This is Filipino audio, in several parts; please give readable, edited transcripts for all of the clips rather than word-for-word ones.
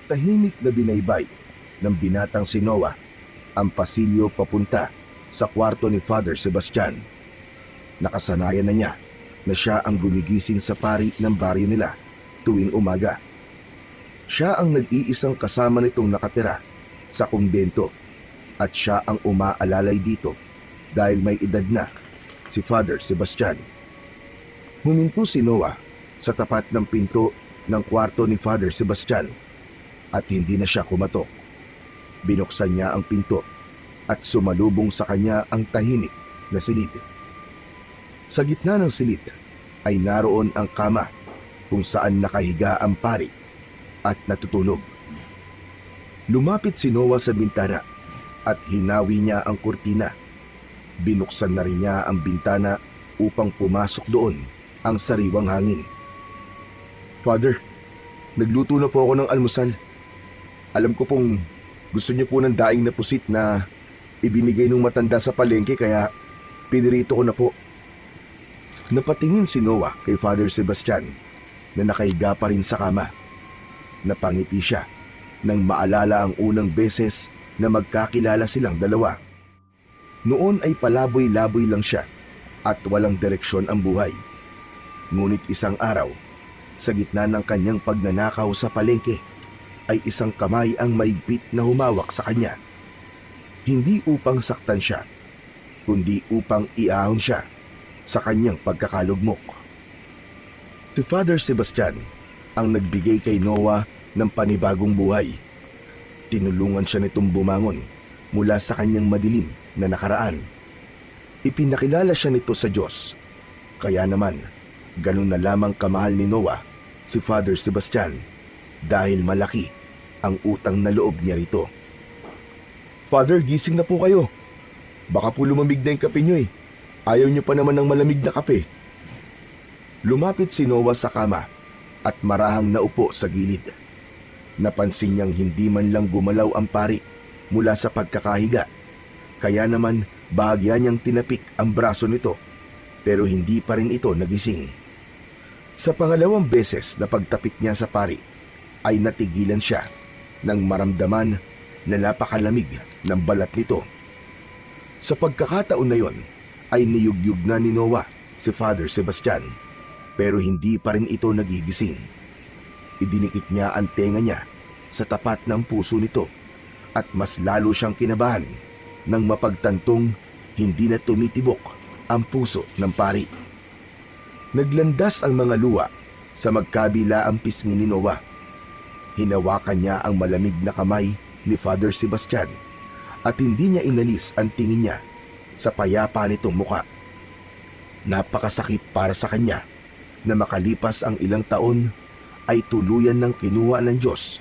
Tahimik na binaybay ng binatang si Noah ang pasilyo papunta sa kwarto ni Father Sebastian. Nakasanayan na niya na siya ang gumigising sa pari ng baryo nila tuwing umaga. Siya ang nag-iisang kasama nitong nakatira sa kumbento at siya ang umaalalay dito dahil may edad na si Father Sebastian. Huminto si Noah sa tapat ng pinto ng kwarto ni Father Sebastian at hindi na siya kumatok. Binuksan niya ang pinto at sumalubong sa kanya ang tahimik na silid. Sa gitna ng silid ay naroon ang kama kung saan nakahiga ang pari at natutulog. Lumapit si Noah sa bintana at hinawi niya ang kurtina. Binuksan na rin niya ang bintana upang pumasok doon ang sariwang hangin. Father, nagluto na po ako ng almusal. Alam ko pong gusto niyo po ng daing na pusit na ibinigay ng matanda sa palengke kaya pinirito ko na po. Napatingin si Noah kay Father Sebastian na nakahiga pa rin sa kama. Napangiti siya nang maalala ang unang beses na magkakilala silang dalawa. Noon ay palaboy-laboy lang siya at walang direksyon ang buhay. Ngunit isang araw, sa gitna ng kanyang pagnanakaw sa palengke, ay isang kamay ang maigpit na humawak sa kanya. Hindi upang saktan siya, kundi upang iahon siya sa kanyang pagkakalugmok. Si Father Sebastian ang nagbigay kay Noah ng panibagong buhay. Tinulungan siya nitong bumangon mula sa kanyang madilim na nakaraan. Ipinakilala siya nito sa Diyos. Kaya naman, ganun na lamang kamahal ni Noah si Father Sebastian dahil malaki ang utang na loob niya rito. Father, gising na po kayo. Baka po lumamig na yung kape niyo eh. Ayaw niyo pa naman ng malamig na kape. Lumapit si Noah sa kama at marahang naupo sa gilid. Napansin niyang hindi man lang gumalaw ang pari mula sa pagkakahiga. Kaya naman bahagya niyang tinapik ang braso nito pero hindi pa rin ito nagising. Sa pangalawang beses na pagtapik niya sa pari ay natigilan siya nang maramdaman na napakalamig ng balat nito. Sa pagkakataon na yon ay niyugyug na ni Noah si Father Sebastian pero hindi pa rin ito nagigising. Idinikit niya ang tenga niya sa tapat ng puso nito at mas lalo siyang kinabahan nang mapagtantong hindi na tumitibok ang puso ng pari. Naglandas ang mga luha sa magkabila ang pisngi ni Noah. Hinawakan niya ang malamig na kamay ni Father Sebastian at hindi niya inalis ang tingin niya sa payapa nitong muka. Napakasakit para sa kanya na makalipas ang ilang taon ay tuluyan ng kinuha ng Diyos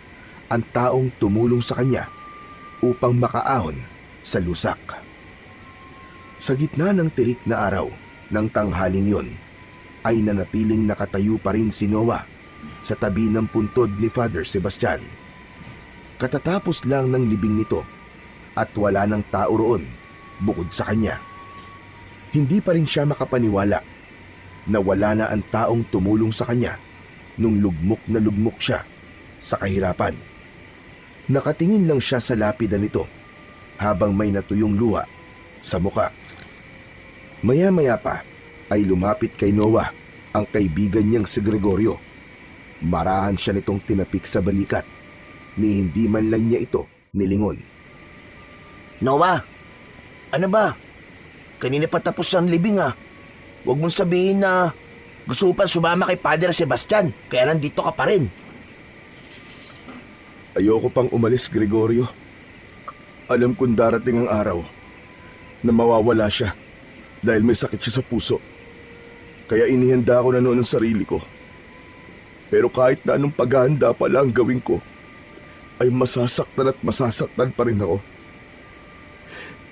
ang taong tumulong sa kanya upang makaahon sa lusak. Sa gitna ng tirik na araw ng tanghaling yon, ay nanatiling nakatayo pa rin si Noah sa tabi ng puntod ni Father Sebastian. Katatapos lang ng libing nito at wala ng tao roon bukod sa kanya. Hindi pa rin siya makapaniwala na wala na ang taong tumulong sa kanya nung lugmok na lugmok siya sa kahirapan. Nakatingin lang siya sa lapida nito habang may natuyong luha sa muka. Maya-maya pa ay lumapit kay Noah ang kaibigan niyang si Gregorio. Marahan siya nitong tinapik sa balikat ni hindi man lang niya ito nilingon. Noah, ano ba? Kanina pa tapos ang libing ah. Huwag mong sabihin na gusto pa sumama kay Father Sebastian kaya nandito ka pa rin. Ayoko pang umalis, Gregorio. Alam kong darating ang araw na mawawala siya dahil may sakit siya sa puso. Kaya inihanda ko na noon ang sarili ko. Pero kahit na anong paghahanda pala ang gawin ko, ay masasaktan at masasaktan pa rin ako.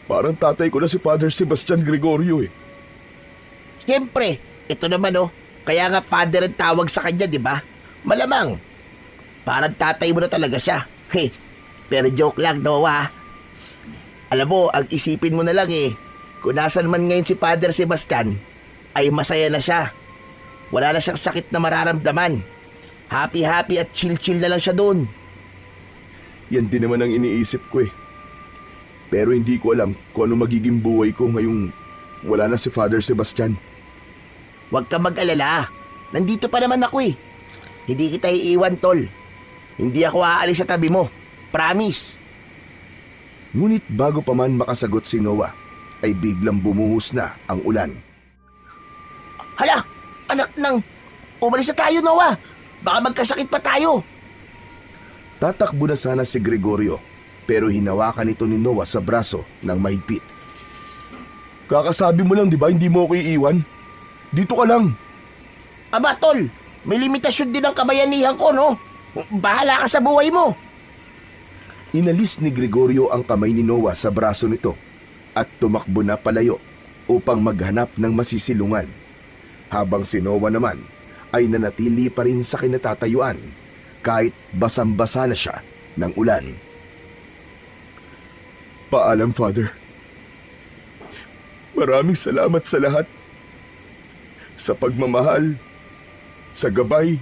Parang tatay ko na si Father Sebastian, Gregorio eh. Siyempre, ito naman oh. Kaya nga father ang tawag sa kanya, di ba? Malamang. Parang tatay mo na talaga siya. Hey, pero joke lang, Noah. Alam mo, ang isipin mo na lang eh. Kung nasan man ngayon si Father Sebastian, ay masaya na siya. Wala na siyang sakit na mararamdaman. Happy-happy at chill-chill na lang siya doon. Yan din naman ang iniisip ko eh. Pero hindi ko alam kung ano magiging buhay ko ngayong wala na si Father Sebastian. Huwag ka mag-alala. Nandito pa naman ako eh. Hindi kita iiwan, tol. Hindi ako aalis sa tabi mo. Promise. Ngunit bago pa man makasagot si Noah, ay biglang bumuhos na ang ulan. Hala! Anak ng... Umalis na tayo, Noah. Baka magkasakit pa tayo. Tatakbo na sana si Gregorio, pero hinawakan ito ni Noah sa braso ng mahigpit. Kakasabi mo lang, di ba, hindi mo ako iiwan? Dito ka lang. Aba, tol. May limitasyon din ang kabayanihan ko, no? Bahala ka sa buhay mo. Inalis ni Gregorio ang kamay ni Noah sa braso nito at tumakbo na palayo upang maghanap ng masisilungan. Habang si Noah naman ay nanatili pa rin sa kinatatayuan kahit basang-basa na siya ng ulan. Paalam, Father. Maraming salamat sa lahat. Sa pagmamahal, sa gabay,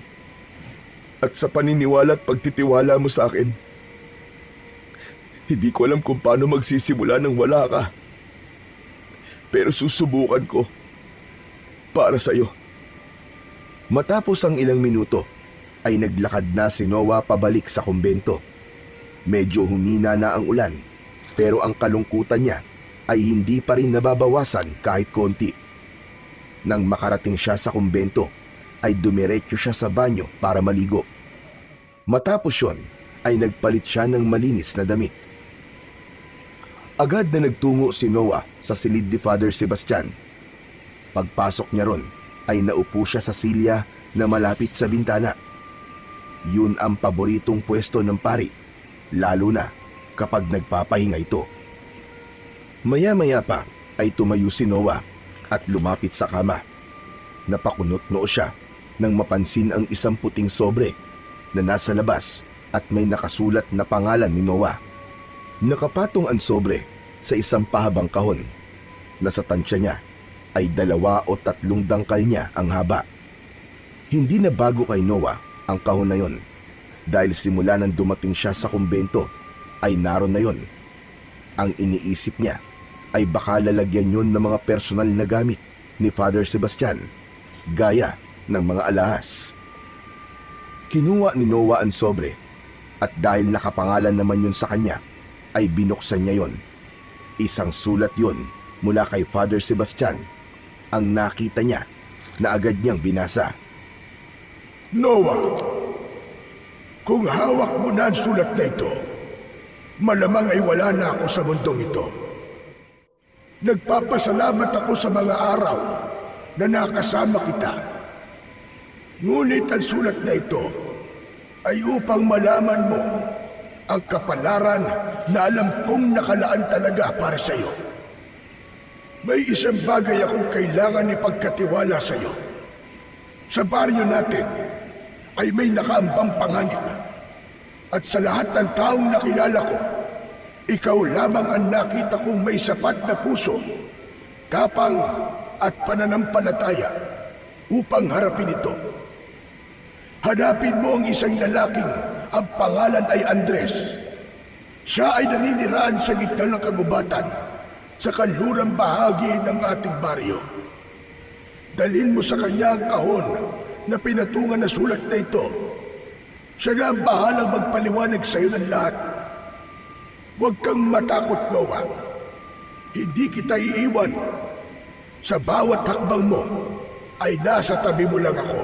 at sa paniniwala at pagtitiwala mo sa akin. Hindi ko alam kung paano magsisimula nang wala ka. Pero susubukan ko para sa iyo. Matapos ang ilang minuto, ay naglakad na si Noah pabalik sa kumbento. Medyo humina na ang ulan, pero ang kalungkutan niya ay hindi pa rin nababawasan kahit konti. Nang makarating siya sa kumbento, ay dumiretso siya sa banyo para maligo. Matapos yon, ay nagpalit siya ng malinis na damit. Agad na nagtungo si Noah sa silid ni Father Sebastian. Pagpasok niya ron, ay naupo siya sa silya na malapit sa bintana. Yun ang paboritong pwesto ng pari, lalo na kapag nagpapahinga ito. Maya-maya pa ay tumayo si Noah at lumapit sa kama. Napakunot noo siya nang mapansin ang isang puting sobre na nasa labas at may nakasulat na pangalan ni Noah. Nakapatong ang sobre sa isang pahabang kahon na sa tansya niya ay 2 o 3 dangkal niya ang haba. Hindi na bago kay Noah ang kahon na yon dahil simula nang dumating siya sa kumbento ay naroon na yon. Ang iniisip niya ay baka lalagyan yon ng mga personal na gamit ni Father Sebastian gaya ng mga alahas. Kinuha ni Noah ang sobre at dahil nakapangalan naman yun sa kanya ay binuksan niya yon. Isang sulat yon mula kay Father Sebastian ang nakita niya na agad niyang binasa. Noah, kung hawak mo na ang sulat na ito, malamang ay wala na ako sa mundong ito. Nagpapasalamat ako sa mga araw na nakasama kita. Ngunit ang sulat na ito ay upang malaman mo ang kapalaran na alam kong nakalaan talaga para sa iyo. May isang bagay akong kailangan ipagkatiwala sa iyo. Sa baryo natin ay may nakaambang panganib. At sa lahat ng taong nakilala ko, ikaw lamang ang nakita kong may sapat na puso, tapang at pananampalataya upang harapin ito. Hanapin mo ang isang lalaking ang pangalan ay Andres. Siya ay naniniraan sa gitna ng kagubatan sa kanlurang bahagi ng ating baryo. Dalhin mo sa kanya ang kahon na pinatungan na sulat na ito. Siya na ang bahalang magpaliwanag sa iyo ng lahat. Huwag kang matakot, Noah. Hindi kita iiwan. Sa bawat hakbang mo ay nasa tabi mo lang ako.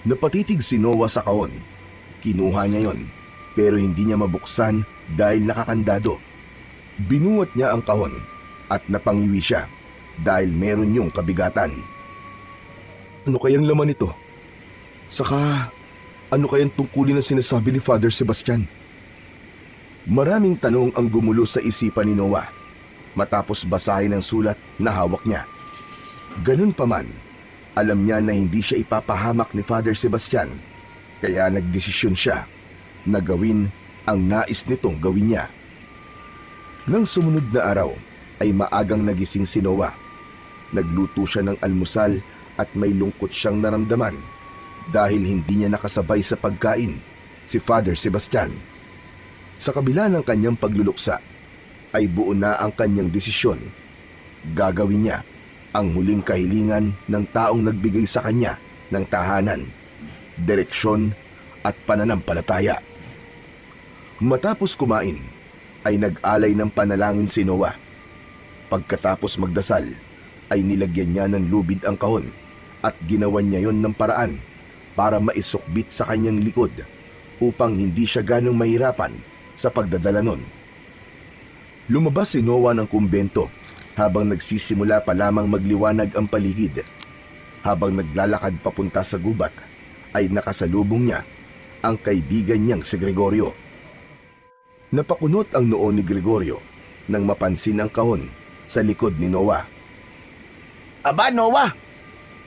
Napatitig si Noah sa kahon. Kinuha niya yon, pero hindi niya mabuksan dahil nakakandado. Binuhat niya ang kahon at napangiwi siya dahil meron yung kabigatan. Ano kayang laman ito? Saka, ano kayang tungkulin na sinasabi ni Father Sebastian? Maraming tanong ang gumulo sa isipan ni Noah matapos basahin ang sulat na hawak niya. Ganun pa man, alam niya na hindi siya ipapahamak ni Father Sebastian, kaya nagdesisyon siya na gawin ang nais nitong gawin niya. Nang sumunod na araw ay maagang nagising si Noah. Nagluto siya ng almusal at may lungkot siyang naramdaman dahil hindi niya nakasabay sa pagkain si Father Sebastian. Sa kabila ng kanyang pagluluksa, ay buo na ang kanyang desisyon. Gagawin niya ang huling kahilingan ng taong nagbigay sa kanya ng tahanan, direksyon at pananampalataya. Matapos kumain, ay nag-alay ng panalangin si Noah. Pagkatapos magdasal, ay nilagyan niya ng lubid ang kahon at ginawan niya yon ng paraan para maisukbit sa kanyang likod upang hindi siya ganong mahirapan sa pagdadala nun. Lumabas si Noah ng kumbento habang nagsisimula pa lamang magliwanag ang paligid. Habang naglalakad papunta sa gubat, ay nakasalubong niya ang kaibigan niyang si Gregorio. Napakunot ang noo ni Gregorio nang mapansin ang kahon sa likod ni Noah. Aba, Noah,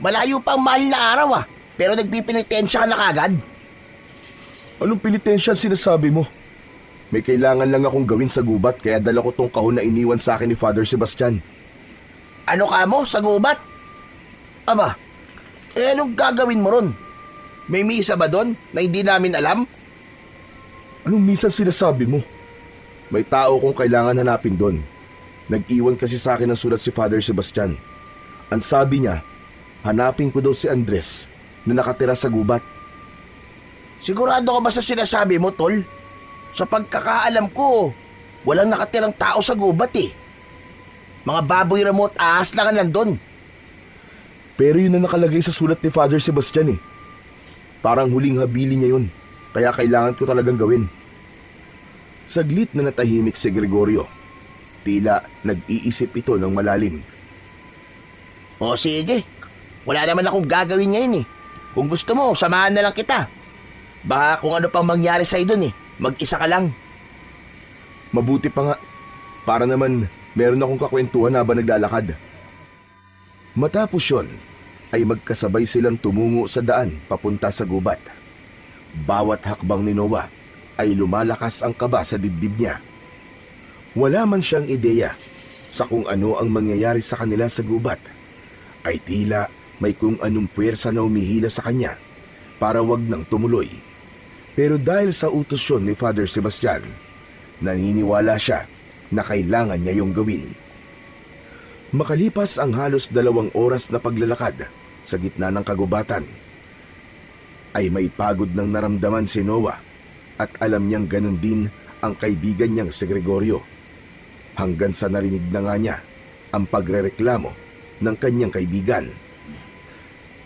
malayo pa ang mahal na araw pero nagpipinitensya ka na kagad. Anong pilitensya sinasabi mo? May kailangan lang akong gawin sa gubat kaya dala ko tong kahon na iniwan sa akin ni Father Sebastian. Ano ka mo, sa gubat? Aba, anong gagawin mo ron? May misa ba doon na hindi namin alam? Anong minsan sinasabi mo? May tao kong kailangan hanapin doon. Nag-iwan kasi sa akin ng sulat si Father Sebastian. Ang sabi niya, hanapin ko daw si Andres na nakatira sa gubat. Sigurado ka ba sa sinasabi mo, tol? Sa pagkakaalam ko, walang nakatirang tao sa gubat Mga baboy remote ahas lang nandun. Pero yun na nakalagay sa sulat ni Father Sebastian Parang huling habili niya yun, kaya kailangan ko talagang gawin. Saglit na natahimik si Gregorio. Tila nag-iisip ito ng malalim. O sige, wala naman akong gagawin ngayon Kung gusto mo, samahan na lang kita. Baka kung ano pang mangyari sa'yo dun mag-isa ka lang. Mabuti pa nga, para naman meron akong kakwentuhan habang naglalakad. Matapos yun, ay magkasabay silang tumungo sa daan papunta sa gubat. Bawat hakbang ni Noah ay lumalakas ang kaba sa dibdib niya. Wala man siyang ideya sa kung ano ang mangyayari sa kanila sa gubat, ay tila may kung anong puwersa na umihila sa kanya para wag nang tumuloy. Pero dahil sa utos yun ni Father Sebastian, naniniwala siya na kailangan niya yung gawin. Makalipas ang halos 2 oras na paglalakad sa gitna ng kagubatan, ay may pagod ng naramdaman si Noah at alam niyang ganun din ang kaibigan niyang si Gregorio. Hanggang sa narinig na nga niya ang pagrereklamo ng kanyang kaibigan.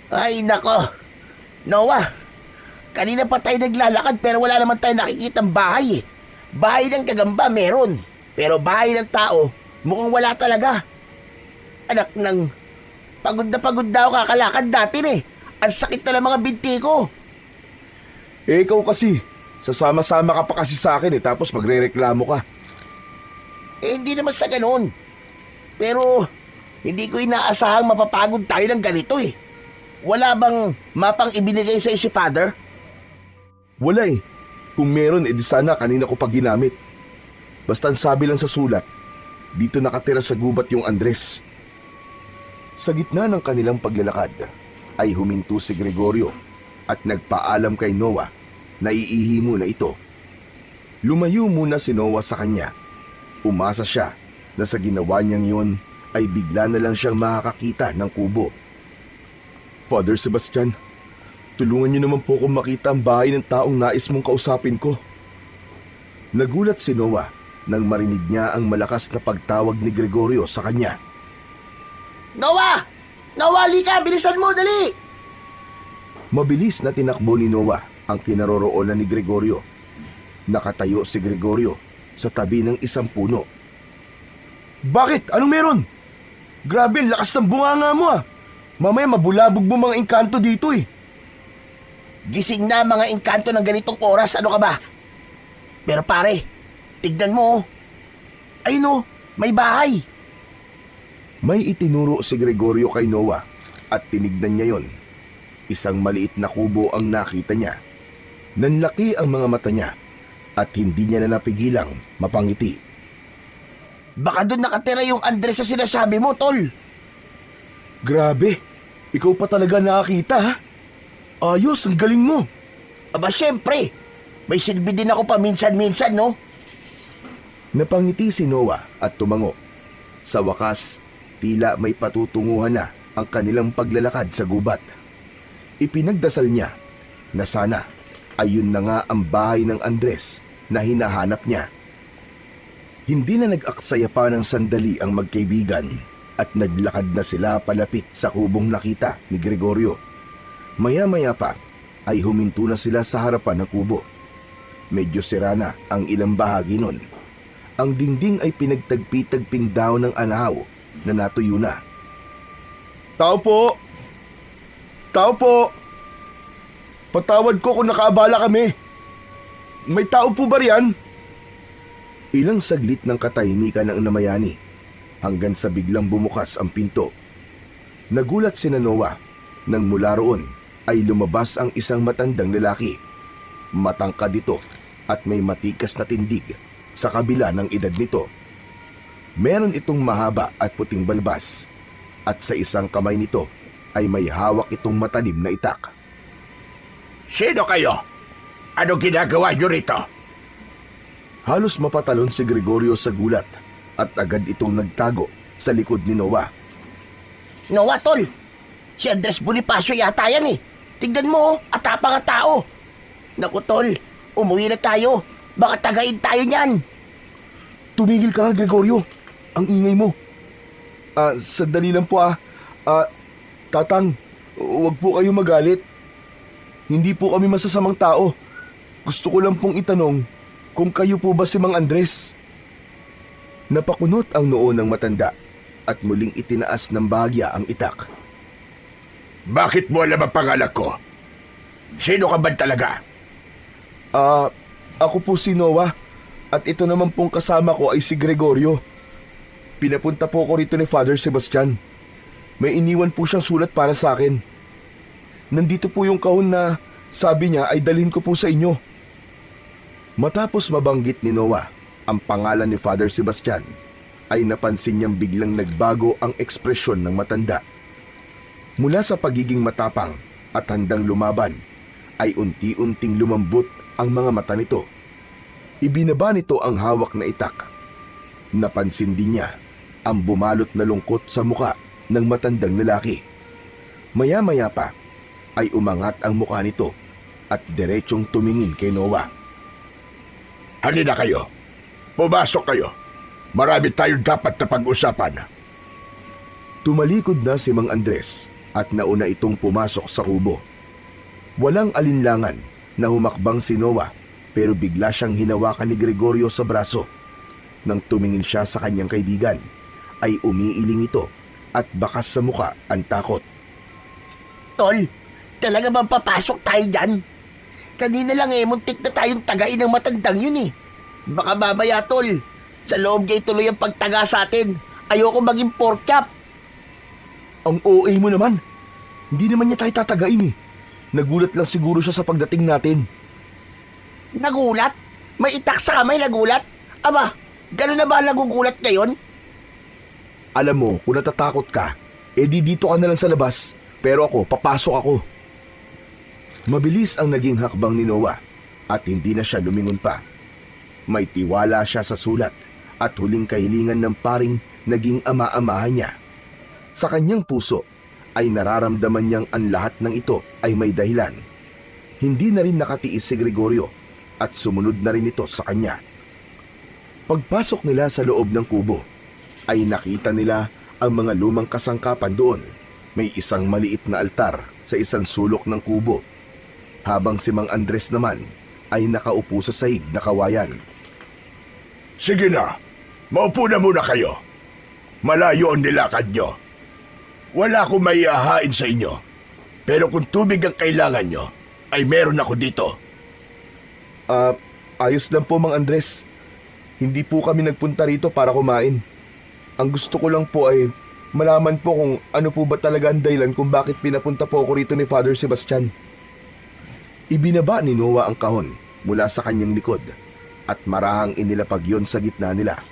Ay nako, Noah, kanina pa tayo naglalakad pero wala naman tayo nakikitang bahay Bahay ng kagamba meron, pero bahay ng tao mukhang wala talaga. Anak ng, pagod na ako kakalakad natin Ang sakit na ng mga binti ko. Ikaw kasi, sasama-sama ka pa kasi sa akin tapos magrereklamo ka. Hindi naman sa ganoon. Pero hindi ko inaasahang mapapagod tayo ng ganito Wala bang mapang ibinigay sa'yo si Father? Wala Kung meron, edi sana kanina ko pa ginamit. Basta ang sabi lang sa sulat, dito nakatira sa gubat yung Andres. Sa gitna ng kanilang paglalakad, ay huminto si Gregorio at nagpaalam kay Noah na iihi muna ito. Lumayo muna si Noah sa kanya. Umasa siya na sa ginawa niyang yun ay bigla na lang siyang makakakita ng kubo. Father Sebastian, tulungan niyo naman po kung makita ang bahay ng taong nais mong kausapin ko. Nagulat si Noah nang marinig niya ang malakas na pagtawag ni Gregorio sa kanya. Noah! Noah, halika! Bilisan mo, dali! Mabilis na tinakbo ni Noah ang kinaroroonan ni Gregorio. Nakatayo si Gregorio sa tabi ng isang puno. Bakit? Anong meron? Grabe, ang lakas ng bunganga mo Mamaya mabulabog mo mga engkanto dito Gising na mga engkanto ng ganitong oras, ano ka ba? Pero pare, tignan mo. Ayun may bahay. May itinuro si Gregorio kay Noah at tinignan niya yon. Isang maliit na kubo ang nakita niya. Nanlaki ang mga mata niya at hindi niya na napigilang mapangiti. Baka doon nakatira yung Andres na sinasabi mo, tol. Grabe, ikaw pa talaga nakakita Ayos, ang galing mo. Aba, syempre. May silbi din ako paminsan-minsan, no? Napangiti si Noah at tumango. Sa wakas, tila may patutunguhan na ang kanilang paglalakad sa gubat. Ipinagdasal niya na sana ayun na nga ang bahay ng Andres na hinahanap niya. Hindi na nag-aksaya pa ng sandali ang magkaibigan at naglakad na sila palapit sa kubong nakita ni Gregorio. Maya-maya pa ay huminto na sila sa harapan ng kubo. Medyo sira na ang ilang bahagi nun. Ang dingding ay pinagtagpi-tagping daw ng anahaw na natuyo na. Tao po! Tao po! Patawad ko kung nakaabala kami. May tao po ba riyan? Ilang saglit ng katahimikan ang namayani hanggang sa biglang bumukas ang pinto. Nagulat si Noah nang mula roon ay lumabas ang isang matandang lalaki. Matangkad ito at may matikas na tindig sa kabila ng edad nito. Meron itong mahaba at puting balbas at sa isang kamay nito ay may hawak itong matalim na itak. Sino kayo? Ano ginagawa niyo rito? Halos mapatalon si Gregorio sa gulat at agad itong nagtago sa likod ni Noah. Noah, tol! Si Andres Bonifacio yata yan eh. Tignan mo, atapang ang tao. Naku, tol, umuwi na tayo. Baka tagain tayo niyan. Tumigil ka nga, Gregorio. Ang ingay mo. Sandali lang po Tatang, huwag po kayo magalit. Hindi po kami masasamang tao. Gusto ko lang pong itanong kung kayo po ba si Mang Andres. Napakunot ang noo ng matanda at muling itinaas ng bahagya ang itak. Bakit mo alam ang pangalan ko? Sino ka ba talaga? Ako po si Noah at ito naman pong kasama ko ay si Gregorio. Pinapunta po ko rito ni Father Sebastian. May iniwan po siyang sulat para sa akin. Nandito po yung kahon na sabi niya ay dalhin ko po sa inyo. Matapos mabanggit ni Noah ang pangalan ni Father Sebastian, ay napansin niyang biglang nagbago ang ekspresyon ng matanda. Mula sa pagiging matapang at handang lumaban, ay unti-unting lumambot ang mga mata nito. Ibinaba nito ang hawak na itak. Napansin din niya ang bumalot na lungkot sa muka ng matandang lalaki. Maya-maya pa ay umangat ang muka nito at diretsong tumingin kay Noah. Halina kayo. Pumasok kayo. Marami tayong dapat na pag-usapan. Tumalikod na si Mang Andres at nauna itong pumasok sa kubo. Walang alinlangan na humakbang si Noah pero bigla siyang hinawakan ni Gregorio sa braso. Nang tumingin siya sa kanyang kaibigan, ay umiiling ito at bakas sa muka ang takot. Tol, talaga bang papasok tayo dyan? Kanina lang muntik na tayong tagain ng matandang yun eh. Baka mamaya, tol, sa loob niya ituloy ang pagtaga sa atin. Ayoko maging pork chop. Ang OA mo naman. Hindi naman niya tayo tatagain eh. Nagulat lang siguro siya sa pagdating natin. Nagulat? May itak sa kamay, nagulat? Aba, gano'n na ba nagugulat ngayon? Alam mo, kung natatakot ka, di dito ka na lang sa labas. Pero ako, papasok ako. Mabilis ang naging hakbang ni Noah at hindi na siya lumingon pa. May tiwala siya sa sulat at huling kahilingan ng paring naging ama-amahan niya. Sa kanyang puso ay nararamdaman niyang ang lahat ng ito ay may dahilan. Hindi na rin nakatiis si Gregorio at sumunod na rin ito sa kanya. Pagpasok nila sa loob ng kubo ay nakita nila ang mga lumang kasangkapan doon. May isang maliit na altar sa isang sulok ng kubo, habang si Mang Andres naman ay nakaupo sa sahig na kawayan. Sige na, maupo na muna kayo. Malayo ang nilakad nyo. Wala akong maiahain sa inyo. Pero kung tubig ang kailangan nyo, ay meron ako dito. Ayos lang po, Mang Andres. Hindi po kami nagpunta rito para kumain. Ang gusto ko lang po ay malaman po kung ano po ba talaga ang dahilan kung bakit pinapunta po ako rito ni Father Sebastian. Ibinaba ni Noah ang kahon mula sa kanyang likod at marahang inilapag yon sa gitna nila.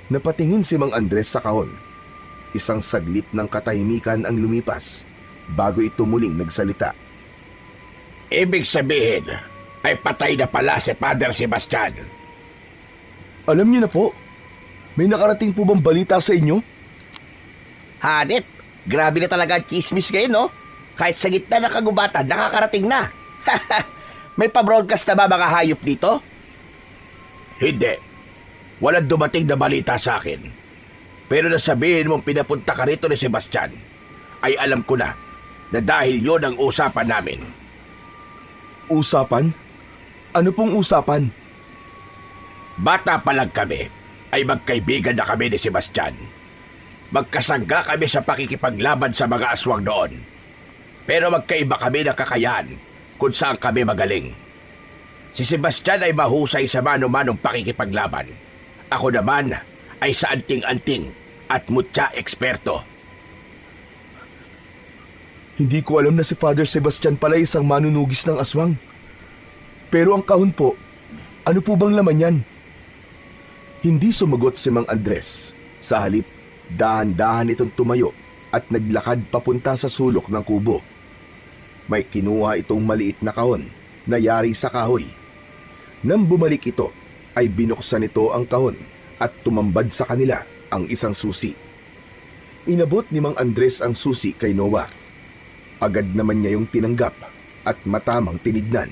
Napatingin si Mang Andres sa kahon. Isang saglit ng katahimikan ang lumipas bago ito muling nagsalita. Ibig sabihin, ay patay na pala si Father Sebastian. Alam niyo na po, may nakarating po bang balita sa inyo? Hanep, grabe na talaga ang chismis ngayon, no? Kahit sa gitna ng kagubatan, nakakarating na. May pa-broadcast na ba mga hayop dito? Hindi. Walang dumating na balita sa akin. Pero nasabihin mong pinapunta ka rito ni Sebastian, ay alam ko na dahil yon ang usapan namin. Usapan? Ano pong usapan? Bata pa lang kami, ay magkaibigan na kami ni Sebastian. Magkasangga kami sa pakikipaglaban sa mga aswang noon. Pero magkaiba kami ng kakayahan kung saan kami magaling. Si Sebastian ay mahusay sa mano-manong pakikipaglaban. Ako naman ay sa anting-anting at mutya eksperto. Hindi ko alam na si Father Sebastian pala isang manunugis ng aswang. Pero ang kahon po, ano po bang laman yan? Hindi sumagot si Mang Andres. Sa halip, dahan-dahan itong tumayo at naglakad papunta sa sulok ng kubo. May kinuha itong maliit na kahon na yari sa kahoy. Nang bumalik ito, ay binuksan ito ang kahon at tumambad sa kanila ang isang susi. Inabot ni Mang Andres ang susi kay Noah. Agad naman niya yung tinanggap at matamang tinignan.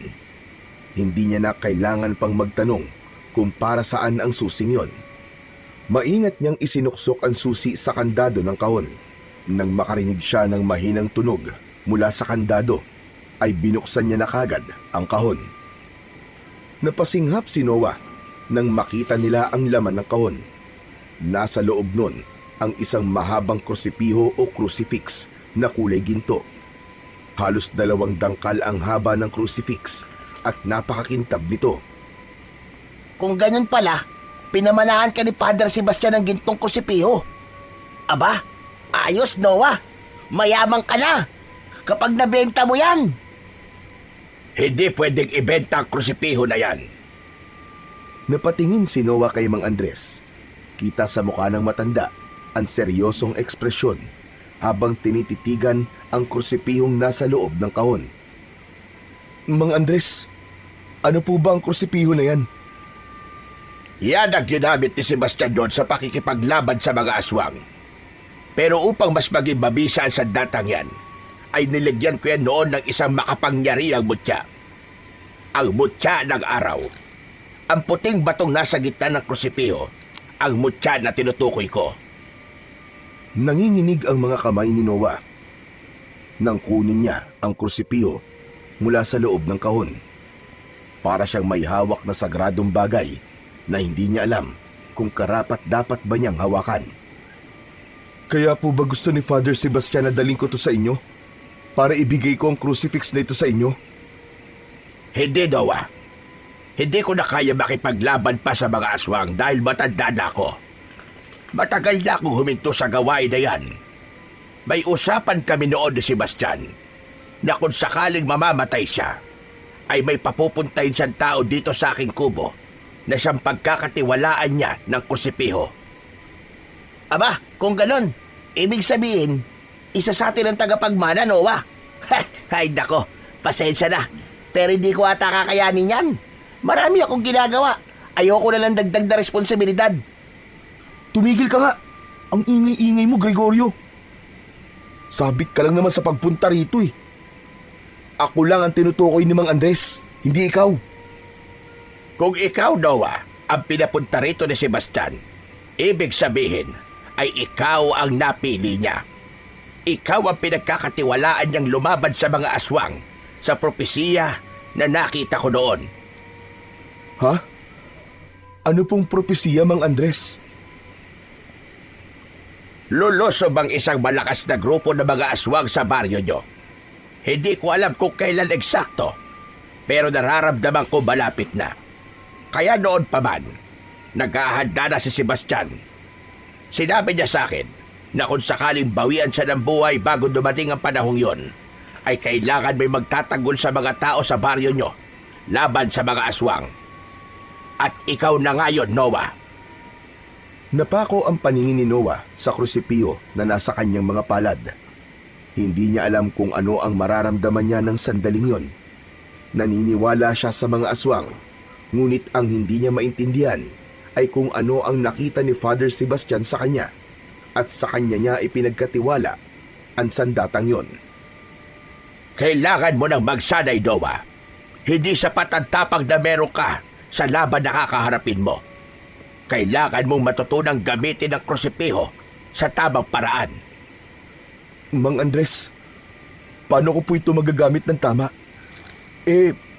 Hindi niya na kailangan pang magtanong kung para saan ang susing yon. Maingat niyang isinuksok ang susi sa kandado ng kahon. Nang makarinig siya ng mahinang tunog mula sa kandado, ay binuksan niya na kagad ang kahon. Napasinghap si Noah nang makita nila ang laman ng kahon. Nasa loob nun ang isang mahabang krusipiho o crucifix na kulay ginto. Halos 2 dangkal ang haba ng crucifix at napakakintab nito. Kung ganyan pala, pinamanahan ka ni Father Sebastian ng gintong krusipiho. Aba, ayos, Noah. Mayamang ka na kapag nabenta mo yan. Hindi pwedeng ibenta ang krusipiho na yan. Napatingin si Noah kay Mang Andres. Kita sa mukha ng matanda ang seryosong ekspresyon habang tinititigan ang krusipihong nasa loob ng kahon. Mang Andres, ano po ba ang krusipiho na yan? Yan ang ginamit ni Sebastian doon sa pakikipaglaban sa mga aswang. Pero upang mas maging mabisa ang sandatang yan, ay niligyan ko yan noon ng isang makapangyarihang mutya. Ang mutya ng araw. Ang puting batong nasa gitna ng krusipiho, ang mutya na tinutukoy ko. Nanginginig ang mga kamay ni Noah. Nang kunin niya ang krusipiho mula sa loob ng kahon. Para siyang may hawak na sagradong bagay na hindi niya alam kung karapat-dapat ba niyang hawakan. Kaya po ba gusto ni Father Sebastian na daling ko to sa inyo? Para ibigay ko ang crucifix na ito sa inyo? Hindi, Noah. Hindi ko na kaya makipaglaban pa sa mga aswang dahil matanda na ako. Matagal na akong huminto sa gawain na yan. May usapan kami noon ni Sebastian na kung sakaling mamamatay siya, ay may papupuntahin siyang tao dito sa aking kubo na siyang pagkakatiwalaan niya ng krusipiho. Aba, kung ganon, ibig sabihin, isa sa atin ang tagapagmana, Noah. Ay nako, pasensya na. Pero hindi ko ata kakayanin yan. Marami akong ginagawa. Ayoko na lang dagdag na responsibilidad. Tumigil ka nga. Ang ingay-ingay mo, Gregorio. Sabik ka lang naman sa pagpunta rito eh. Ako lang ang tinutukoy ni Mang Andres, hindi ikaw. Kung ikaw, Noah, ang pinapunta rito ni Sebastian, ibig sabihin ay ikaw ang napili niya. Ikaw ang pinagkakatiwalaan niyang lumaban sa mga aswang sa propesiya na nakita ko noon. Ha? Ano pong propesiya, Mang Andres? Lulusob ang isang malakas na grupo ng mga aswang sa baryo niyo. Hindi ko alam kung kailan eksakto, pero nararamdaman ko malapit na. Kaya noon pa man, naghahanda na si Sebastian. Sinabi niya sa akin na kung sakaling bawian siya ng buhay bago dumating ang panahong yon, ay kailangan may magtatanggol sa mga tao sa baryo nyo laban sa mga aswang. At ikaw na ngayon, Noah. Napako ang paningin ni Noah sa krusipiyo na nasa kanyang mga palad. Hindi niya alam kung ano ang mararamdaman niya ng sandaling yon. Naniniwala siya sa mga aswang, ngunit ang hindi niya maintindihan ay kung ano ang nakita ni Father Sebastian sa kanya at sa kanya niya ipinagkatiwala ang sandatang yon. Kailangan mo nang magsanay, Noah. Hindi sapat ang tapang na meron ka sa laban na kakaharapin mo. Kailangan mong matutunang gamitin ang krusipiho sa tamang paraan. Mang Andres, paano ko po ito magagamit ng tama?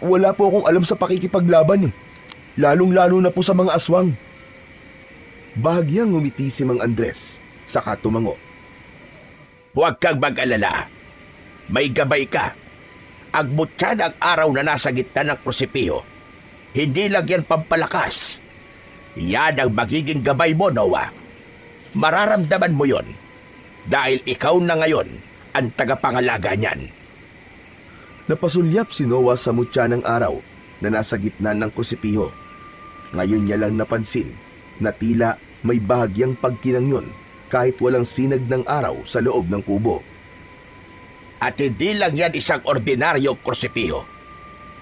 Wala po akong alam sa pakikipaglaban eh. Lalong-lalo na po sa mga aswang. Bahagyang ngumiti si Mang Andres, saka tumango. Huwag kang mag-alala. May gabay ka. Agmutya ng araw na nasa gitna ng krusipiho. Hindi lang yan pampalakas. Yan ang magiging gabay mo, Noah. Mararamdaman mo yon dahil ikaw na ngayon ang tagapangalaga niyan. Napasulyap si Noah sa mutya ng araw na nasa gitna ng krusipiho. Ngayon niya lang napansin na tila may bahagyang pagkinangyon kahit walang sinag ng araw sa loob ng kubo. At hindi lang yan isang ordinaryong krusipiho.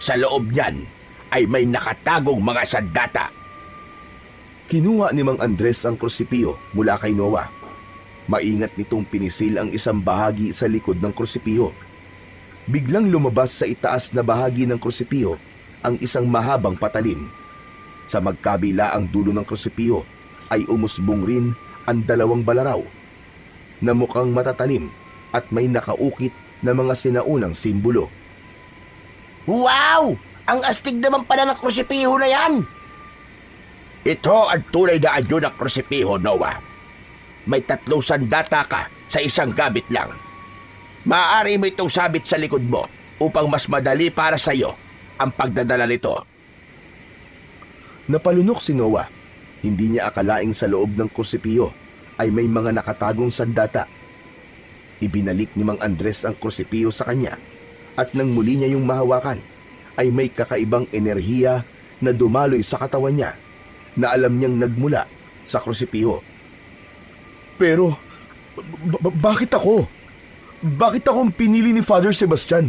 Sa loob niyan ay may nakatagong mga sandata. Kinuha ni Mang Andres ang krusipiho mula kay Noah. Maingat nitong pinisil ang isang bahagi sa likod ng krusipiho. Biglang lumabas sa itaas na bahagi ng krusipiho ang isang mahabang patalim. Sa magkabila ang dulo ng krusipiho ay umusbong rin ang dalawang balaraw na mukhang matatalim at may nakaukit na mga sinaunang simbolo. Wow! Ang astig naman pala ng krusipiho na yan! Ito ang tunay na anyo ng krusipiho, Noah. May 3 sandata ka sa isang gamit lang. Maaari mo itong sabit sa likod mo upang mas madali para sa iyo ang pagdadala nito. Napalunok si Noah. Hindi niya akalaing sa loob ng krusipiho ay may mga nakatagong sandata. Ibinalik ni Mang Andres ang krusipiho sa kanya at nang muli niya yung mahawakan ay may kakaibang enerhiya na dumaloy sa katawan niya na alam niyang nagmula sa krusipiho. Pero, bakit ako? Bakit ako ang pinili ni Father Sebastian?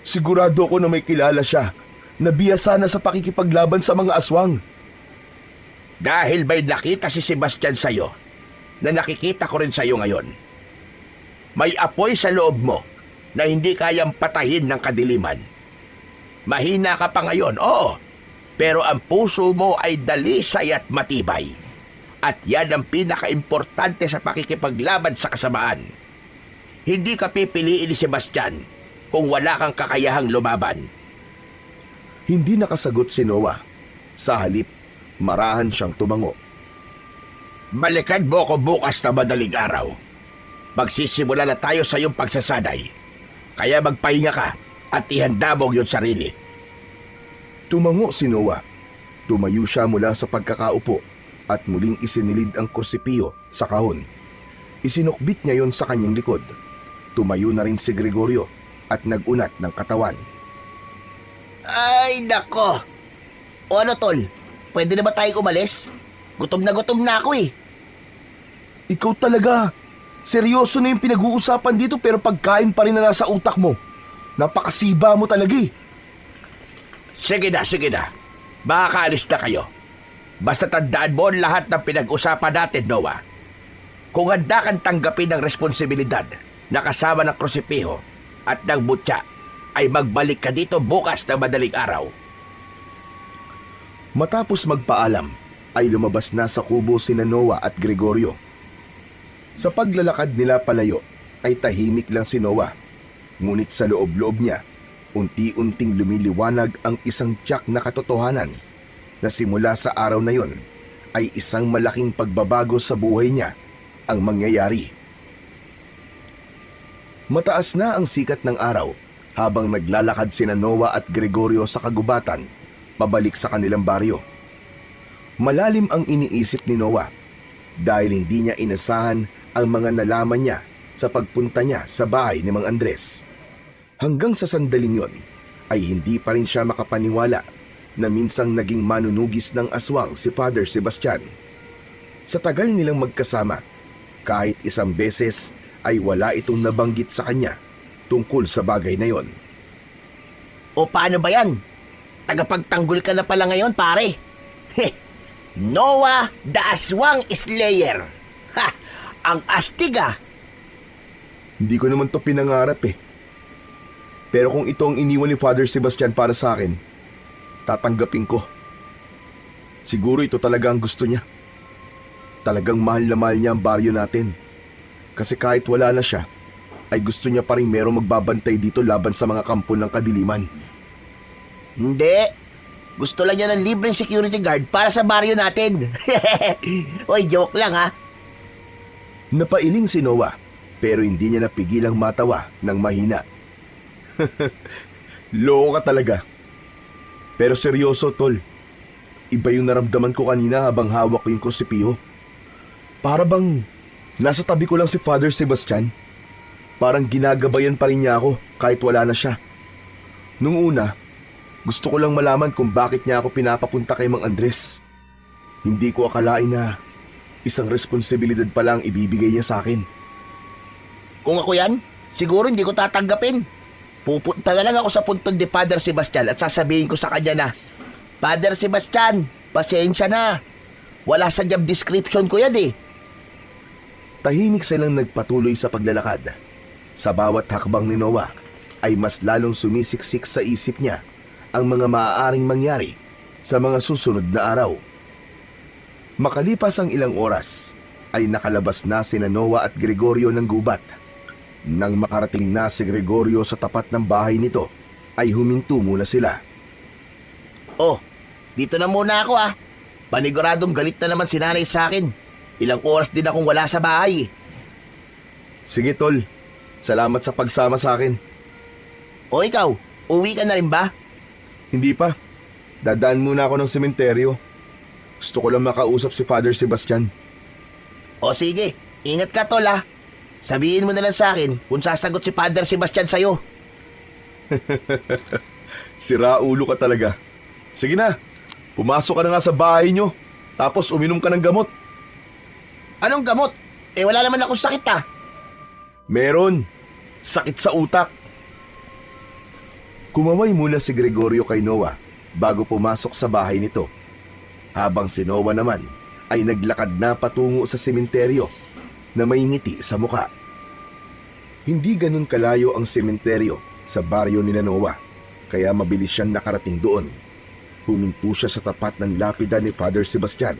Sigurado ako na may kilala siya na biyasa na sa pakikipaglaban sa mga aswang. Dahil may nakita si Sebastian sa iyo na nakikita ko rin sa iyo ngayon. May apoy sa loob mo na hindi kayang patahin ng kadiliman. Mahina ka pa ngayon, oo. Pero ang puso mo ay dalisay at matibay. At yan ang pinaka-importante sa pakikipaglaban sa kasamaan. Hindi ka pipiliin ni Sebastian kung wala kang kakayahang lumaban. Hindi nakasagot si Noah. Sa halip, marahan siyang tumango. Balikan mo ko bukas na madaling araw. Magsisimula na tayo sa iyong pagsasanay. Kaya magpahinga ka at ihanda mo yung sarili. Tumango si Noah. Tumayo siya mula sa pagkakaupo at muling isinilid ang krusipiho sa kahon. Isinukbit niya yon sa kanyang likod. Tumayo na rin si Gregorio at nagunat ng katawan. Ay, nako! O ano, tol? Pwede na ba tayo umalis? Gutom na ako eh. Ikaw talaga. Seryoso na yung pinag-uusapan dito pero pagkain pa rin na nasa utak mo. Napakasiba mo talaga eh. Sige na. Makakaalis na kayo. Basta tandaan mo ang lahat ng pinag-usapan natin, Noah. Kung handa kang tanggapin ang responsibilidad na kasama ng krusipiho at ng mutya, ay magbalik ka dito bukas ng madaling araw. Matapos magpaalam, ay lumabas na sa kubo sina Noah at Gregorio. Sa paglalakad nila palayo, ay tahimik lang si Noah. Ngunit sa loob-loob niya, unti-unting lumiliwanag ang isang tiyak na katotohanan na simula sa araw na yon ay isang malaking pagbabago sa buhay niya ang mangyayari. Mataas na ang sikat ng araw habang naglalakad sina Noah at Gregorio sa kagubatan pabalik sa kanilang baryo. Malalim ang iniisip ni Noah dahil hindi niya inasahan ang mga nalaman niya sa pagpunta niya sa bahay ni Mang Andres. Hanggang sa sandaling yon ay hindi pa rin siya makapaniwala na minsang naging manunugis ng aswang si Father Sebastian. Sa tagal nilang magkasama, kahit isang beses ay wala itong nabanggit sa kanya tungkol sa bagay na yon. O paano ba yan? Tagapagtanggol ka na pala ngayon, pare. Noah the Aswang Slayer. Ha! Ang astig ah! Hindi ko naman to pinangarap eh. Pero kung ito ang iniwan ni Father Sebastian para sa akin, tatanggapin ko. Siguro ito talaga ang gusto niya. Talagang mahal na mahal niya ang baryo natin. Kasi kahit wala na siya, ay gusto niya pa rin merong magbabantay dito laban sa mga kampo ng kadiliman. Hindi. Gusto lang niya ng libreng security guard para sa baryo natin. Oy, joke lang ha. Napailing si Noah, pero hindi niya napigilang matawa ng mahina. Loko ka talaga. Pero seryoso, tol. Iba yung naramdaman ko kanina habang hawak ko yung krusipiho. Para bang nasa tabi ko lang si Father Sebastian. Parang ginagabayan pa rin niya ako kahit wala na siya. Nung una, gusto ko lang malaman kung bakit niya ako pinapapunta kay Mang Andres. Hindi ko akalain na isang responsibilidad pala ang ibibigay niya sa akin. Kung ako yan, siguro hindi ko tatanggapin. Pupunta na lang ako sa puntod ni Father Sebastian at sasabihin ko sa kanya na, Father Sebastian, pasensya na. Wala sa job description ko yan eh. Tahimik silang nagpatuloy sa paglalakad. Sa bawat hakbang ni Noah ay mas lalong sumisiksik sa isip niya ang mga maaaring mangyari sa mga susunod na araw. Makalipas ang ilang oras ay nakalabas na sina Noah at Gregorio ng gubat. Nang makarating na si Gregorio sa tapat ng bahay nito, ay huminto muna sila. Oh, dito na muna ako ah. Paniguradong galit na naman si nanay sa akin. Ilang oras din akong wala sa bahay. Sige tol, salamat sa pagsama sa akin. O ikaw, uwi ka na rin ba? Hindi pa, dadaan muna ako ng sementeryo. Gusto ko lang makausap si Father Sebastian. O sige, ingat ka tol ah. Sabihin mo na lang sa akin kung sasagot si Father Sebastian sa'yo. Sira ulo ka talaga. Sige na, pumasok ka na nga sa bahay nyo, tapos uminom ka ng gamot. Anong gamot? Eh wala naman akong sakit ah. Meron, sakit sa utak. Kumaway muna si Gregorio kay Noah bago pumasok sa bahay nito. Habang si Noah naman ay naglakad na patungo sa sementeryo na may ngiti sa muka. Hindi ganun kalayo ang sementeryo sa baryo ni Noah, kaya mabilis siyang nakarating doon. Huminto siya sa tapat ng lapida ni Father Sebastian.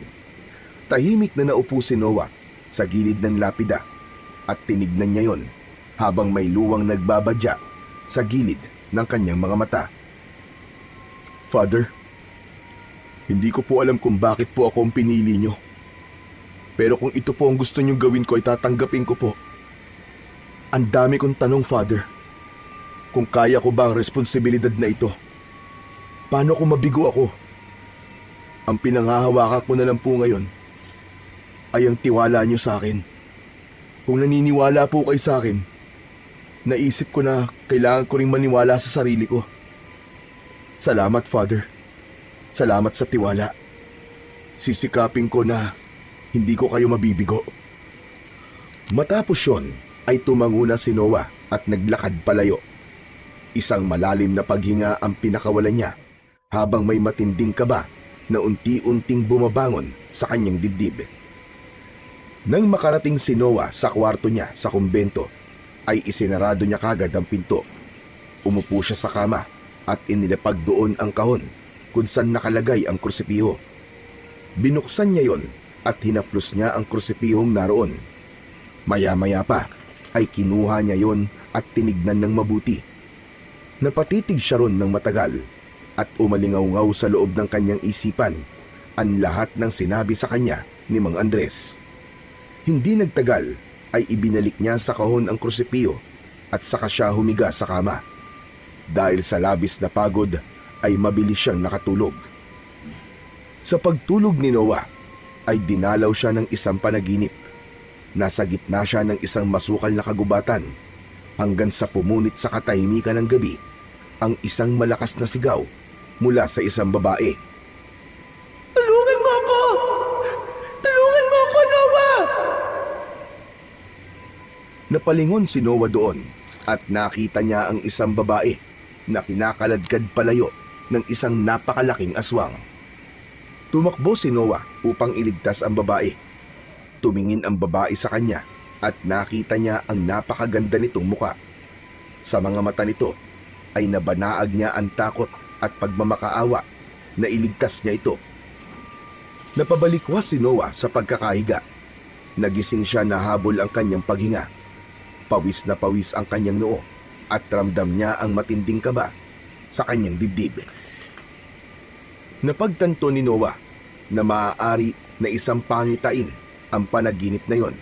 Tahimik na naupo si Noah sa gilid ng lapida at tinignan niya yon habang may luwang nagbabadya sa gilid ng kanyang mga mata. Father, hindi ko po alam kung bakit po ako ang pinili niyo. Pero kung ito po ang gusto niyong gawin ko ay tatanggapin ko po. Ang dami kong tanong, Father. Kung kaya ko ba ang responsibilidad na ito? Paano kung mabigo ako? Ang pinanghahawakan ko na lang po ngayon ay ang tiwala niyo sa akin. Kung naniniwala po kayo sa akin, naisip ko na kailangan ko ring maniwala sa sarili ko. Salamat, Father. Salamat sa tiwala. Sisikapin ko na hindi ko kayo mabibigo. Matapos yon, ay tumango na si Noah at naglakad palayo. Isang malalim na paghinga ang pinakawalan niya habang may matinding kaba na unti-unting bumabangon sa kanyang dibdib. Nang makarating si Noah sa kwarto niya sa kumbento, ay isinarado niya kagad ang pinto. Umupo siya sa kama at inilapag doon ang kahon kung saan nakalagay ang krusipiho. Binuksan niya yon at hinaplos niya ang krusipihong naroon. Maya-maya pa ay kinuha niya yon at tinignan ng mabuti. Napatitig siya ron ng matagal at umalingaw-ngaw sa loob ng kanyang isipan ang lahat ng sinabi sa kanya ni Mang Andres. Hindi nagtagal ay ibinalik niya sa kahon ang krusipiho at saka siya humiga sa kama. Dahil sa labis na pagod ay mabilis siyang nakatulog. Sa pagtulog ni Noah ay dinalaw siya ng isang panaginip. Nasa gitna siya ng isang masukal na kagubatan hanggang sa pumunit sa katahimikan ng gabi ang isang malakas na sigaw mula sa isang babae. Tulungan mo ako! Tulungan mo ako, Noah! Napalingon si Noah doon at nakita niya ang isang babae na kinakaladkad palayo ng isang napakalaking aswang. Tumakbo si Noah upang iligtas ang babae. Tumingin ang babae sa kanya at nakita niya ang napakaganda nitong muka. Sa mga mata nito ay nabanaag niya ang takot at pagmamakaawa na iligtas niya ito. Napabalikwas si Noah sa pagkakahiga. Nagising siya na habol ang kanyang paghinga. Pawis na pawis ang kanyang noo at ramdam niya ang matinding kaba sa kanyang dibdib. Napagtanto ni Noah na maaari na isang pangitain ang panaginip na yon,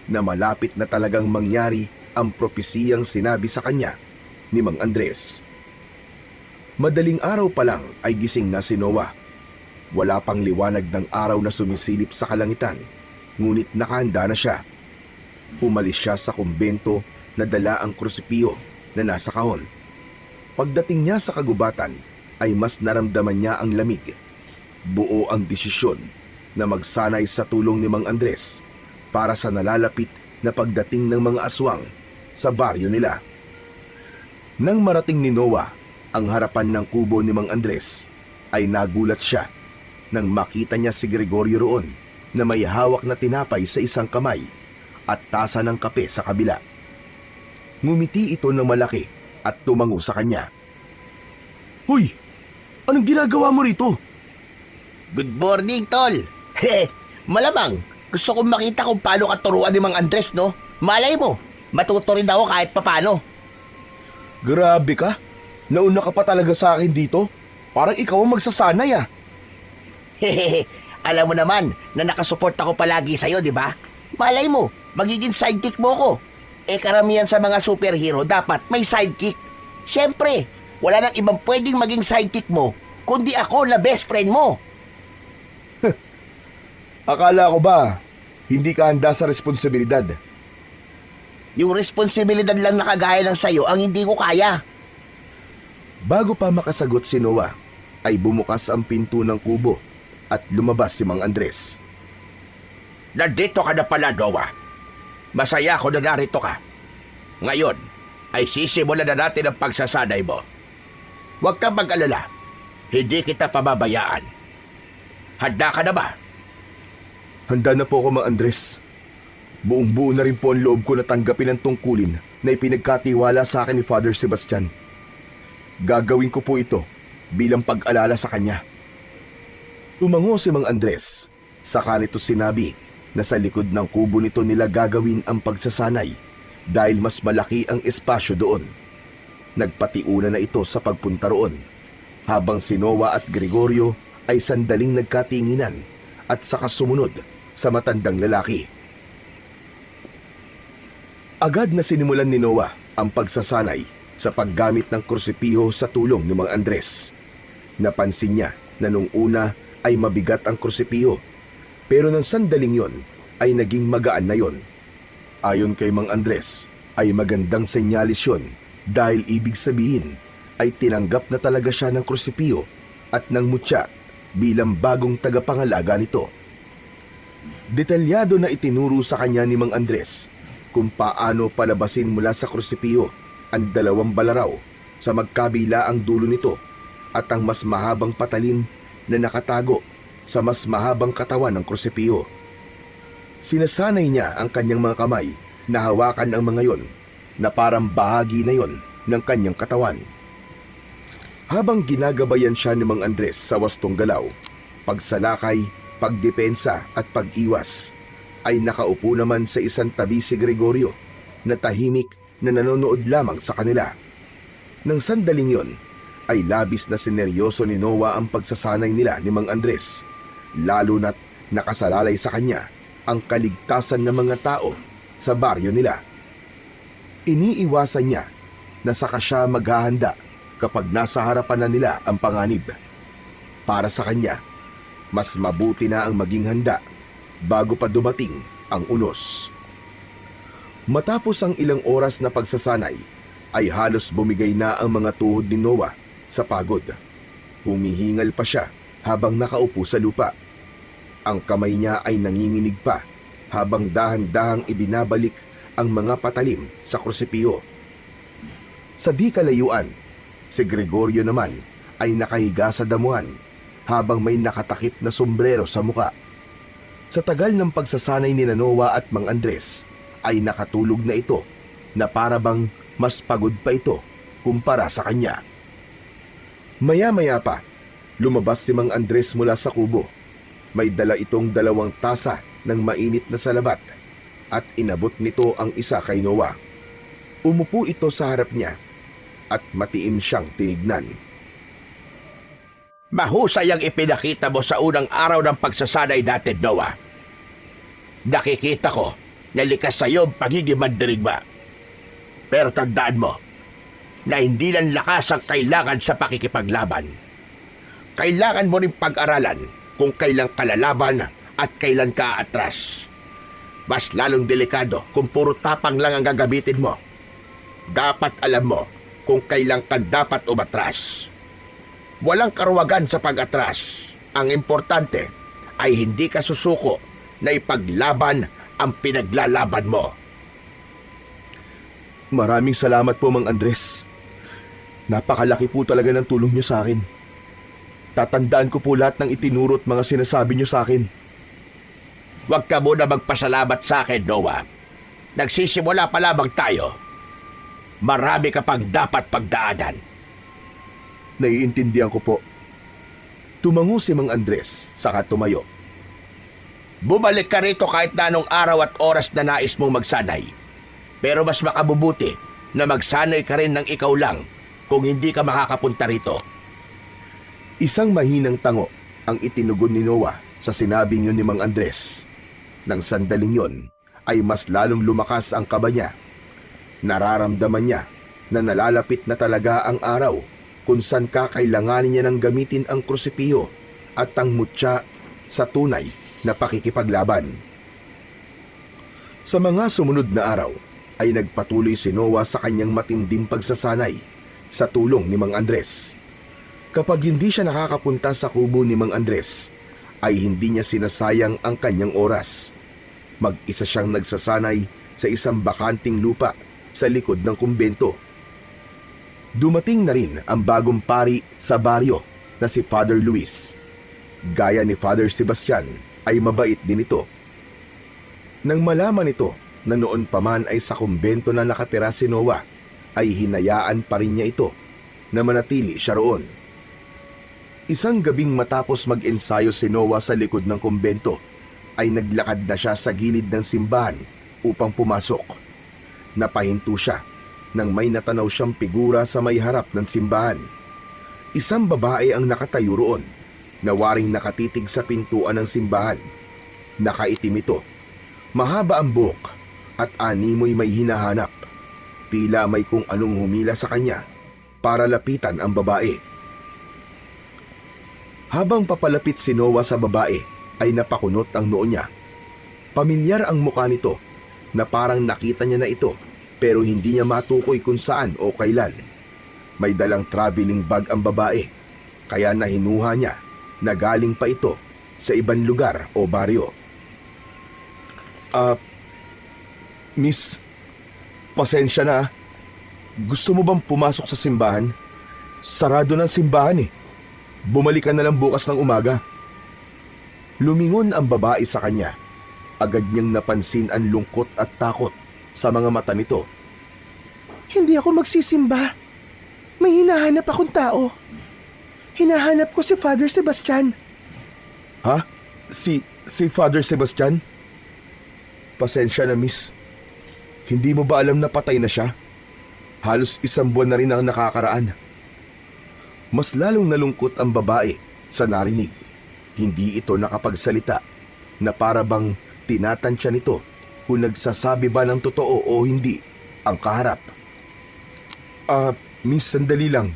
na malapit na talagang mangyari ang propesiyang sinabi sa kanya ni Mang Andres. Madaling araw pa lang ay gising na si Noah. Wala pang liwanag ng araw na sumisilip sa kalangitan, ngunit nakahanda na siya. Umalis siya sa kumbento na dala ang krusipiyo na nasa kahon. Pagdating niya sa kagubatan ay mas naramdaman niya ang lamig. Buo ang desisyon na magsanay sa tulong ni Mang Andres para sa nalalapit na pagdating ng mga aswang sa baryo nila. Nang marating ni Noah ang harapan ng kubo ni Mang Andres, ay nagulat siya nang makita niya si Gregorio roon na may hawak na tinapay sa isang kamay at tasa ng kape sa kabila. Ngumiti ito ng malaki at tumango sa kanya. "Hoy! Anong ginagawa mo rito?" Good morning, tol. Malamang, gusto kong makita kung paano ka turuan ni Mang Andres, no? Malay mo, matuto rin ako kahit papano. Grabe ka! Nauna ka pa talaga sa akin dito. Parang ikaw ang magsasanay ah. Alam mo naman na nakasupport ako palagi sa'yo, di ba? Malay mo, magiging sidekick mo ko. Karamihan sa mga superhero dapat may sidekick. Siyempre, wala nang ibang pwedeng maging sidekick mo kundi ako na best friend mo. Akala ko ba, hindi ka handa sa responsibilidad? Yung responsibilidad lang na kagaya ng sayo ang hindi ko kaya. Bago pa makasagot si Noah, ay bumukas ang pinto ng kubo at lumabas si Mang Andres. Nandito ka na pala, Noah. Masaya ako na narito ka. Ngayon ay sisimulan na natin ang pagsasanay mo. Huwag kang mag-alala. Hindi kita pababayaan. Handa ka na ba? Handa na po ako, Mang Andres. Buong-buo na rin po ang loob ko na tanggapin ang tungkulin na ipinagkatiwala sa akin ni Father Sebastian. Gagawin ko po ito bilang pag-alala sa kanya. Tumango si Mang Andres. Saka nito sinabi na sa likod ng kubo nito nila gagawin ang pagsasanay dahil mas malaki ang espasyo doon. Nagpatiuna na ito sa pagpunta roon, habang si Noah at Gregorio ay sandaling nagkatinginan at saka sumunod sa matandang lalaki. Agad na sinimulan ni Noah ang pagsasanay sa paggamit ng krusipiho sa tulong ni Mang Andres. Napansin niya na nung una ay mabigat ang krusipiho, pero nang sandaling yon ay naging magaan na yon. Ayon kay Mang Andres ay magandang senyalis yon dahil ibig sabihin ay tinanggap na talaga siya ng krusipiho at ng mutya bilang bagong tagapangalaga nito. Detalyado na itinuro sa kanya ni Mang Andres kung paano palabasin mula sa krusipiho ang dalawang balaraw sa magkabila ang dulo nito at ang mas mahabang patalim na nakatago sa mas mahabang katawan ng krusipiho. Sinasanay niya ang kanyang mga kamay na hawakan ang mga yon na parang bahagi na yon ng kanyang katawan. Habang ginagabayan siya ni Mang Andres sa wastong galaw, pagsalakay, pagdepensa at pag-iwas, ay nakaupo naman sa isang tabi si Gregorio na tahimik na nanonood lamang sa kanila. Nang sandaling yon, ay labis na sineryoso ni Noah ang pagsasanay nila ni Mang Andres, lalo na't nakasalalay sa kanya ang kaligtasan ng mga tao sa baryo nila. Iniiwasan niya na saka siya maghahanda kapag nasa harapan na nila ang panganib. Para sa kanya, mas mabuti na ang maging handa bago pa dumating ang unos. Matapos ang ilang oras na pagsasanay, ay halos bumigay na ang mga tuhod ni Noah sa pagod. Humihingal pa siya habang nakaupo sa lupa. Ang kamay niya ay nanginginig pa habang dahan-dahang ibinabalik ang mga patalim sa krusipiho. Sa di kalayuan, si Gregorio naman ay nakahiga sa damuhan habang may nakatakip na sombrero sa muka. Sa tagal ng pagsasanay ni Noah at Mang Andres ay nakatulog na ito na para bang mas pagod pa ito kumpara sa kanya. Maya-maya pa, lumabas si Mang Andres mula sa kubo. May dala itong 2 tasa ng mainit na salabat at inabot nito ang isa kay Noah. Umupo ito sa harap niya at matiim siyang tinignan. Mahusay ang ipinakita mo sa unang araw ng pagsasanay natin, Noah. Nakikita ko na likas sa iyo ang pagiging mandirigma. Pero tandaan mo na hindi lang lakas ang kailangan sa pakikipaglaban. Kailangan mo rin pag-aralan kung kailan ka lalaban at kailan ka atras. Mas lalong delikado kung puro tapang lang ang gagamitin mo. Dapat alam mo kung kailan ka dapat umatras. Walang karuwagan sa pag-atras. Ang importante ay hindi ka susuko na ipaglaban ang pinaglalaban mo. Maraming salamat po, Mang Andres. Napakalaki po talaga ng tulong niyo sa akin. Tatandaan ko po lahat ng itinuro at mga sinasabi niyo sa akin. Huwag ka muna magpasalamat sa akin, Noah. Nagsisimula pa lamang tayo. Marami ka pang dapat pagdaanan. Naiintindihan ko po. Tumango si Mang Andres, saka tumayo. Bumalik ka rito kahit na anong araw at oras na nais mong magsanay. Pero mas makabubuti na magsanay ka rin ng ikaw lang kung hindi ka makakapunta rito. Isang mahinang tango ang itinugon ni Noah sa sinabing yun ni Mang Andres. Nang sandaling yon ay mas lalong lumakas ang kaba niya. Nararamdaman niya na nalalapit na talaga ang araw kung saan kakailanganin niya nang gamitin ang krusipiyo at ang mutya sa tunay na pakikipaglaban. Sa mga sumunod na araw ay nagpatuloy si Noah sa kanyang matinding pagsasanay sa tulong ni Mang Andres. Kapag hindi siya nakakapunta sa kubo ni Mang Andres, ay hindi niya sinasayang ang kanyang oras. Mag-isa siyang nagsasanay sa isang bakanting lupa sa likod ng kumbento. Dumating na rin ang bagong pari sa baryo na si Father Luis. Gaya ni Father Sebastian ay mabait din ito. Nang malaman ito na noon pa man ay sa kumbento na nakatira si Noah, ay hinayaan pa rin niya ito na manatili siya roon. Isang gabing matapos mag-ensayo si Noah sa likod ng kumbento, ay naglakad na siya sa gilid ng simbahan upang pumasok. Napahinto siya nang may natanaw siyang figura sa may harap ng simbahan. Isang babae ang nakatayo roon, na waring nakatitig sa pintuan ng simbahan. Nakaitim ito, mahaba ang buhok at animoy may hinahanap. Tila may kung anong humila sa kanya para lapitan ang babae. Habang papalapit si Noah sa babae, ay napakunot ang noo niya. Pamilyar ang mukha nito na parang nakita niya na ito pero hindi niya matukoy kung saan o kailan. May dalang traveling bag ang babae kaya nahinuha niya na galing pa ito sa ibang lugar o baryo. Miss, pasensya na. Gusto mo bang pumasok sa simbahan? Sarado ng simbahan eh. Bumalik ka na lang bukas ng umaga. Lumingon ang babae sa kanya. Agad niyang napansin ang lungkot at takot sa mga mata nito. Hindi ako magsisimba. May hinahanap akong tao. Hinahanap ko si Father Sebastian. Ha? Si Father Sebastian? Pasensya na, miss. Hindi mo ba alam na patay na siya? Halos 1 buwan na rin ang nakakaraan. Mas lalong nalungkot ang babae sa narinig. Hindi ito nakapagsalita na para bang tinatansya nito kung nagsasabi ba ng totoo o hindi ang kaharap. Miss, sandali lang.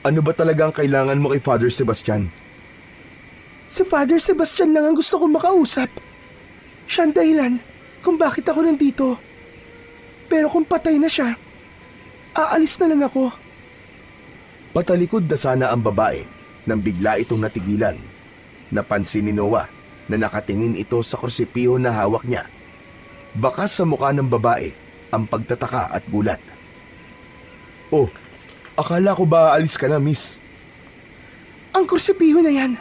Ano ba talaga ang kailangan mo kay Father Sebastian? Si Father Sebastian lang ang gusto kong makausap. Siya ang dahilan kung bakit ako nandito. Pero kung patay na siya, aalis na lang ako. Patalikod na sana ang babae nang bigla itong natigilan. Napansin ni Noah na nakatingin ito sa krusipiho na hawak niya. Bakas sa mukha ng babae ang pagtataka at gulat. Oh, akala ko ba aalis ka na, miss? Ang kursipiho na yan.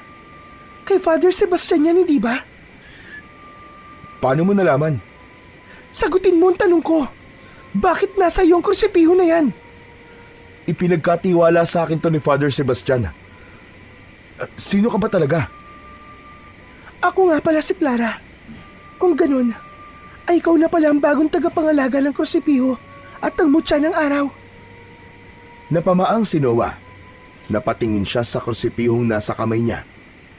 Kay Father Sebastian yan, hindi ba? Paano mo nalaman? Sagutin mo ang tanong ko. Bakit nasa iyo ang kursipiho na yan? Ipinagkatiwala sa akin to ni Father Sebastian. Sino ka ba talaga? Ako nga pala si Clara. Kung ganun, ay ikaw na pala ang bagong tagapangalaga ng kursipiho at ang mutya ng araw. Napamaang si Noah. Napatingin siya sa kursipihong nasa kamay niya.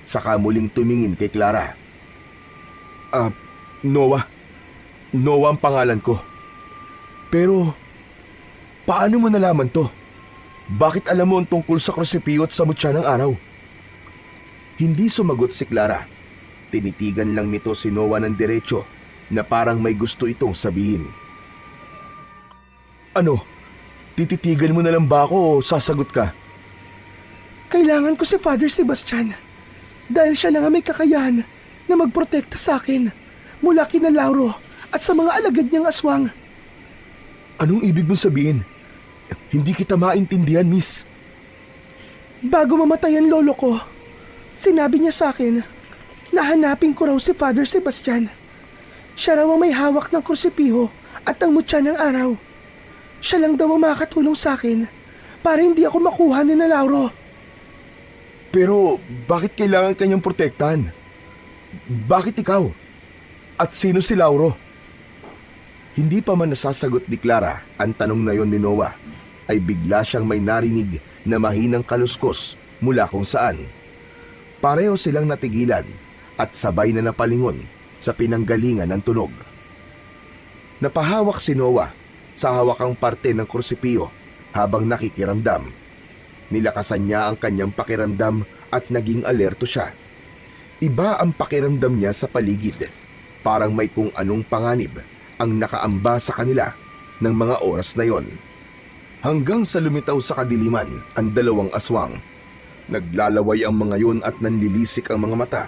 Saka muling tumingin kay Clara. Noah. Noah ang pangalan ko. Pero, paano mo nalaman to? Bakit alam mo ang tungkol sa kursipiho at sa mutya ng araw? Hindi sumagot si Clara. Tinitigan lang nito si Noah ng diretso na parang may gusto itong sabihin. Ano? Tititigan mo na lang ba ako o sasagot ka? Kailangan ko si Father Sebastian dahil siya lang ang may kakayahan na magprotekta sa akin mula kina Lauro at sa mga alagad niyang aswang. Anong ibig mong sabihin? Hindi kita maintindihan, miss. Bago mamatay ang lolo ko, sinabi niya sa akin na hanapin ko raw si Father Sebastian. Siya raw ang may hawak ng kursipiho at ang mutya ng araw. Siya lang daw ang makakatulong sa akin para hindi ako makuha ni na Lauro. Pero bakit kailangan kanyang protektahan? Bakit ikaw? At sino si Lauro? Hindi pa man nasasagot ni Clara ang tanong na yon ni Noah, ay bigla siyang may narinig na mahinang kaluskos mula kung saan. Pareho silang natigilan at sabay na napalingon sa pinanggalingan ng tunog. Napahawak si Noah sa hawakang parte ng kursipiho habang nakikiramdam. Nilakasan niya ang kanyang pakiramdam at naging alerto siya. Iba ang pakiramdam niya sa paligid. Parang may kung anong panganib ang nakaamba sa kanila ng mga oras na yon. Hanggang sa lumitaw sa kadiliman ang dalawang aswang. Naglalaway ang mga yon at nanlilisik ang mga mata.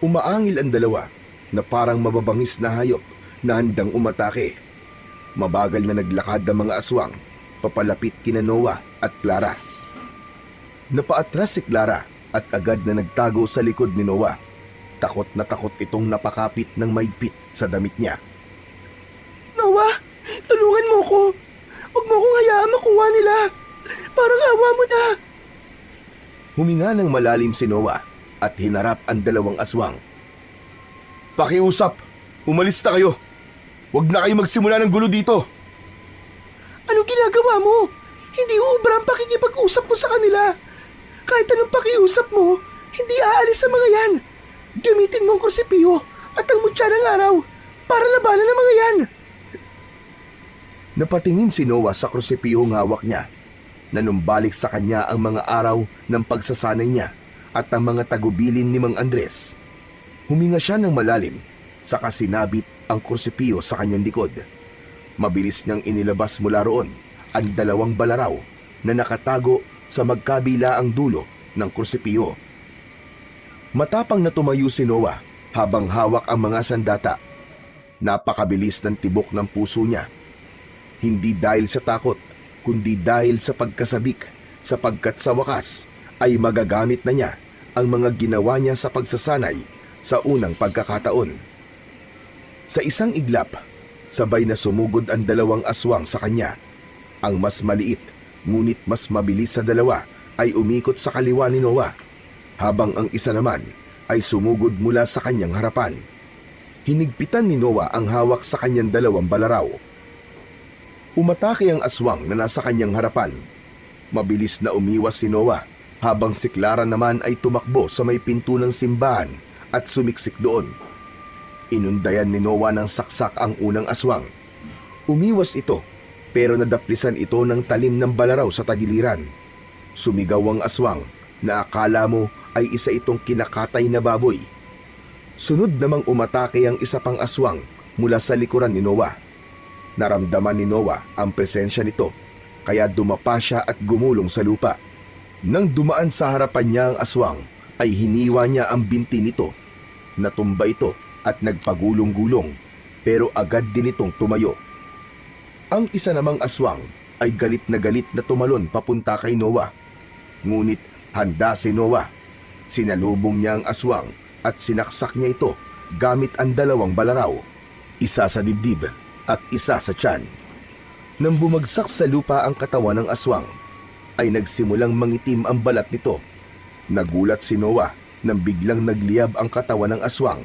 Umaangil ang dalawa na parang mababangis na hayop na handang umatake. Mabagal na naglakad ang mga aswang papalapit kina Noah at Clara. Napaatras si Clara at agad na nagtago sa likod ni Noah. Takot na takot itong napakapit ng maigpit sa damit niya. Noah, tulungan mo ko. Huwag mo akong hayaan makuha nila. Parang awa mo na. Huminga ng malalim si Noah at hinarap ang dalawang aswang. Pakiusap! Umalis na kayo! Huwag na kayo magsimula ng gulo dito! Anong ginagawa mo? Hindi uubra ang pakikipag-usap mo sa kanila. Kahit anong pakiusap mo, hindi aalis sa mga yan. Gamitin mo ang kursipiho at ang mutya ng araw para labanan ng mga yan. Napatingin si Noah sa kursipihong hawak niya. Nanumbalik sa kanya ang mga araw ng pagsasanay niya at ang mga tagubilin ni Mang Andres. Huminga siya ng malalim, saka sinabit ang kursipiho sa kanyang likod. Mabilis niyang inilabas mula roon ang dalawang balaraw na nakatago sa magkabilaang dulo ng kursipiho. Matapang na tumayo si Noah habang hawak ang mga sandata. Napakabilis ng tibok ng puso niya. Hindi dahil sa takot, kundi dahil sa pagkasabik, sapagkat sa wakas ay magagamit na niya ang mga ginawa niya sa pagsasanay sa unang pagkakataon. Sa isang iglap, sabay na sumugod ang dalawang aswang sa kanya. Ang mas maliit, ngunit mas mabilis sa dalawa ay umikot sa kaliwa ni Noah, habang ang isa naman ay sumugod mula sa kanyang harapan. Hinigpitan ni Noah ang hawak sa kanyang dalawang balaraw. Umatake ang aswang na nasa kanyang harapan. Mabilis na umiwas si Noah, habang si Clara naman ay tumakbo sa may pinto ng simbahan at sumiksik doon. Inundayan ni Noah ng saksak ang unang aswang. Umiwas ito, pero nadaplisan ito ng talim ng balaraw sa tagiliran. Sumigaw ang aswang na akala mo ay isa itong kinakatay na baboy. Sunod namang umatake ang isa pang aswang mula sa likuran ni Noah. Naramdaman ni Noah ang presensya nito, kaya dumapa siya at gumulong sa lupa. Nang dumaan sa harapan niya ang aswang, ay hiniwa niya ang binti nito. Natumba ito at nagpagulong-gulong, pero agad din itong tumayo. Ang isa namang aswang ay galit na tumalon papunta kay Noah. Ngunit Handa si Noah. Sinalubong niya ang aswang at sinaksak niya ito gamit ang dalawang balaraw, isa sa dibdib at isa sa tiyan. Nang bumagsak sa lupa ang katawan ng aswang, ay nagsimulang mangitim ang balat nito. Nagulat si Noah nang biglang nagliyab ang katawan ng aswang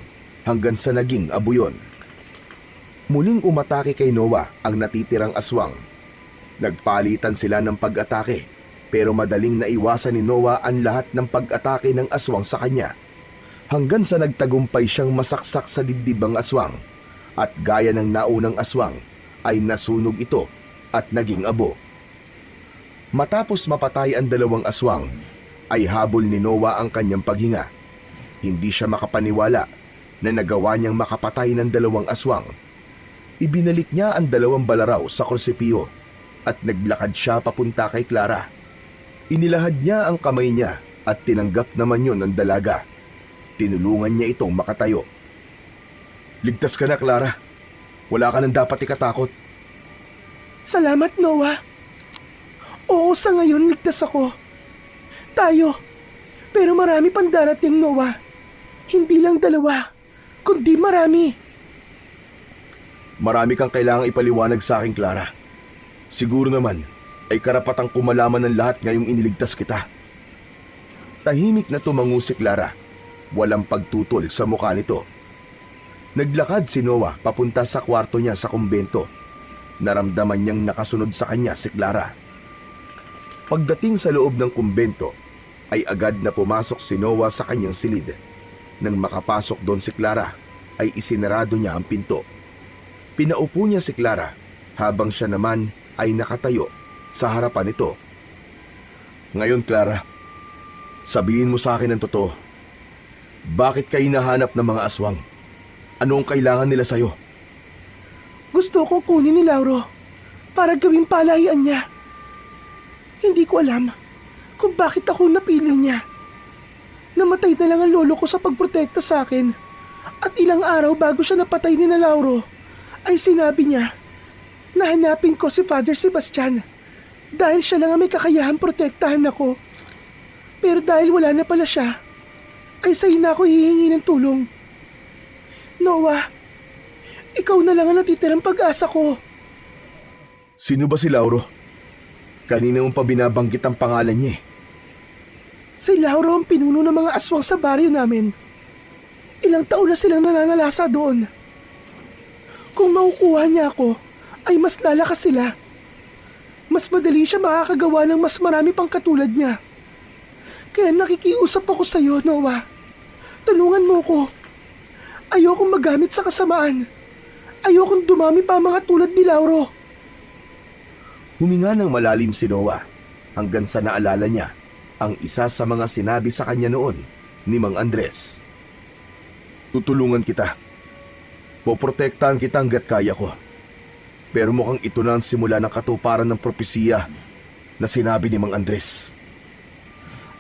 hanggang sa naging abuyon. Muling umatake kay Noah ang natitirang aswang. Nagpalitan sila ng pag-atake, pero madaling naiwasan ni Noah ang lahat ng pag-atake ng aswang sa kanya, hanggang sa nagtagumpay siyang masaksak sa dibdib ang aswang, at gaya ng naunang aswang ay nasunog ito at naging abo. Matapos mapatay ang dalawang aswang, ay habol ni Noah ang kanyang paghinga. Hindi siya makapaniwala na nagawa niyang makapatay ng dalawang aswang. Ibinalik niya ang dalawang balaraw sa krusipiyo at naglakad siya papunta kay Clara. Inilahad niya ang kamay niya at tinanggap naman yun ng dalaga. Tinulungan niya itong makatayo. "Ligtas ka na, Clara. Wala ka nang dapat ikatakot." Salamat, Noah. Oo, sa ngayon ligtas ako. Tayo. Pero marami pang darating, Noah. Hindi lang dalawa, kundi marami. Marami kang kailangang ipaliwanag sa akin, Clara. Siguro naman ay karapatang kumalaman ng lahat ngayong iniligtas kita. Tahimik na tumango si Clara. Walang pagtutol sa mukha nito. Naglakad si Noah papunta sa kwarto niya sa kumbento. Naramdaman niyang nakasunod sa kanya si Clara. Pagdating sa loob ng kumbento, ay agad na pumasok si Noah sa kanyang silid. Nang makapasok doon si Clara, ay isinarado niya ang pinto. Pinaupo niya si Clara habang siya naman ay nakatayo sa harapan nito. "Ngayon, Clara, sabihin mo sa akin ang totoo. Bakit ka hinahanap ng mga aswang? Anong kailangan nila sa'yo?" Gusto kong kunin ni Lauro para gawing palayan niya. Hindi ko alam kung bakit ako napili niya. Namatay na lang ang lolo ko sa pagprotekta sa akin. At ilang araw bago siya napatay ni Lauro, ay sinabi niya na hanapin ko si Father Sebastian dahil siya lang ang may kakayahan protektahan ako. Pero dahil wala na pala siya, ay sa'yo na ako hihingi ng tulong. Noah, ikaw na lang ang natitirang pag-asa ko. "Sino ba si Lauro? Kanina mong pa binabanggit ang pangalan niya eh." Si Lauro ang pinuno ng mga aswang sa baryo namin. Ilang taon na silang nananalasa doon. Kung makukuha niya ako, ay mas lalakas sila. Mas madali siya makakagawa ng mas marami pang katulad niya. Kaya nakikiusap ako sa iyo, Noah. Tulungan mo ko. Ayokong magamit sa kasamaan. Ayokong dumami pa ang mga tulad ni Lauro. Huminga ng malalim si Noah hanggang sa naalala niya ang isa sa mga sinabi sa kanya noon ni Mang Andres. "Tutulungan kita. Poprotektahan kita hanggat kaya ko. Pero mukhang ito na ang simula ng katuparan ng propesiya na sinabi ni Mang Andres."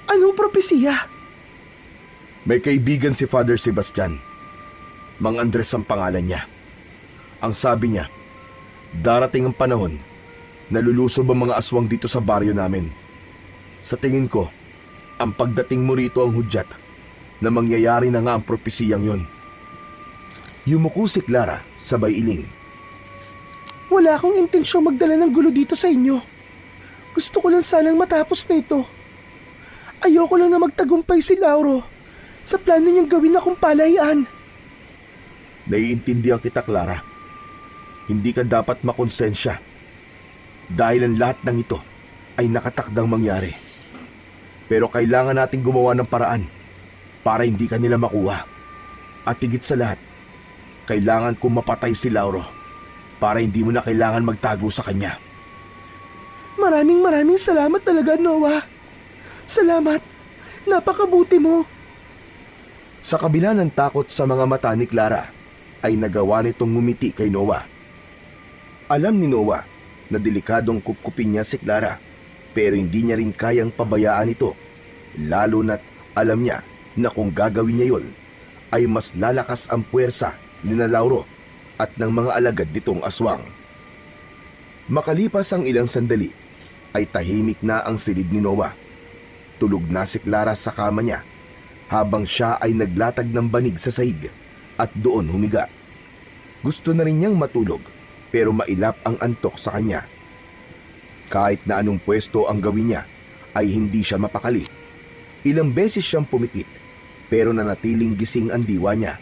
Anong propesiya? May kaibigan si Father Sebastian. Mang Andres ang pangalan niya. Ang sabi niya, darating ang panahon na lulusob ang mga aswang dito sa baryo namin. Sa tingin ko, ang pagdating mo rito ang hudyat na mangyayari na nga ang propesiyang yon. Yumuko si Clara sabay iling. Wala akong intensyong magdala ng gulo dito sa inyo. Gusto ko lang sanang matapos na ito. Ayoko lang na magtagumpay si Lauro sa plano niyang gawin akong palayaan. Naiintindihan kita, Clara. Hindi ka dapat makonsensya dahil ang lahat ng ito ay nakatakdang mangyari. Pero kailangan nating gumawa ng paraan para hindi ka nila makuha. At higit sa lahat, kailangan kong mapatay si Lauro para hindi mo na kailangan magtago sa kanya. Maraming salamat talaga, Noah. Salamat. Napakabuti mo. Sa kabila ng takot sa mga mata ni Clara, ay nagawa nitong ngumiti kay Noah. Alam ni Noah na delikadong kupkupin niya si Clara, pero hindi niya rin kayang pabayaan ito, lalo na't alam niya na kung gagawin niya yon, ay mas lalakas ang puwersa ni Lauro at ng mga alagad nitong aswang. Makalipas ang ilang sandali, ay tahimik na ang silid ni Noah. Tulog na si Clara sa kama niya habang siya ay naglatag ng banig sa sahig at doon humiga. Gusto na rin niyang matulog pero mailap ang antok sa kanya. Kahit na anong pwesto ang gawin niya ay hindi siya mapakali. Ilang beses siyang pumikit pero nanatiling gising ang diwa niya.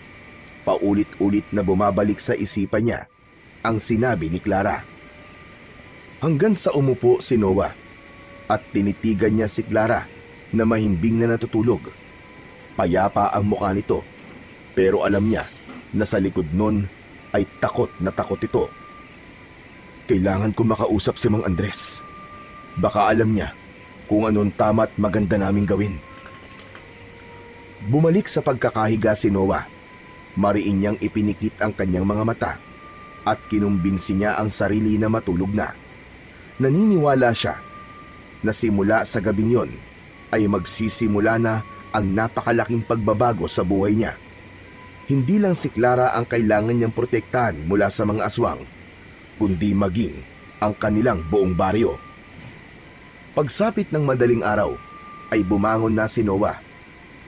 Paulit-ulit na bumabalik sa isipan niya ang sinabi ni Clara. Hanggang sa umupo si Noah at tinitigan niya si Clara na mahimbing na natutulog. Payapa ang mukha nito pero alam niya na sa likod nun ay takot na takot ito. Kailangan ko makausap si Mang Andres. Baka alam niya kung anong tama at maganda naming gawin. Bumalik sa pagkakahiga si Noah. Mariin niyang ipinikit ang kanyang mga mata at kinumbinsi niya ang sarili na matulog na. Naniniwala siya na simula sa gabing yon ay magsisimula na ang napakalaking pagbabago sa buhay niya. Hindi lang si Clara ang kailangan niyang protektahan mula sa mga aswang, kundi maging ang kanilang buong baryo. Pagsapit ng madaling araw ay bumangon na si Noah.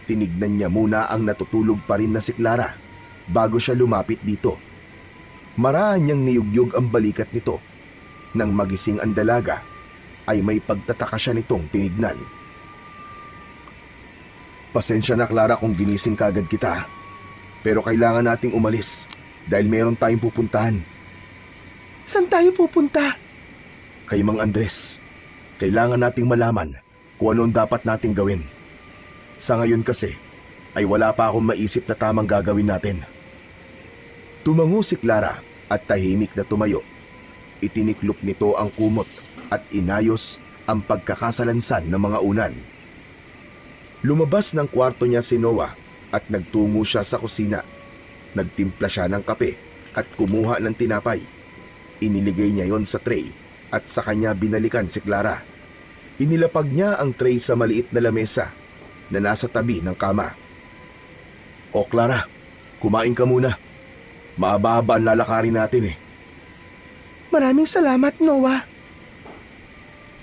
Tinignan niya muna ang natutulog pa rin na si Clara bago siya lumapit dito. Maraan niyang niyugyog ang balikat nito. Nang magising ang dalaga, ay may pagtataka siya nitong tinignan. Pasensya na Clara kung ginising kagad kita, pero kailangan nating umalis dahil meron tayong pupuntahan. Saan tayo pupunta? Kay Mang Andres, kailangan nating malaman kung ano ang dapat nating gawin. Sa ngayon kasi, ay wala pa akong maisip na tamang gagawin natin. Tumango si Clara at tahimik na tumayo. Itiniklop nito ang kumot at inayos ang pagkakasalansan ng mga unan. Lumabas ng kwarto niya si Noah at nagtungo siya sa kusina. Nagtimpla siya ng kape at kumuha ng tinapay. Iniligay niya yon sa tray at sa kanya binalikan si Clara. Inilapag niya ang tray sa maliit na lamesa na nasa tabi ng kama. O Clara, kumain ka muna. Maaba-aba ang lalakarin natin eh. Maraming salamat, Noah.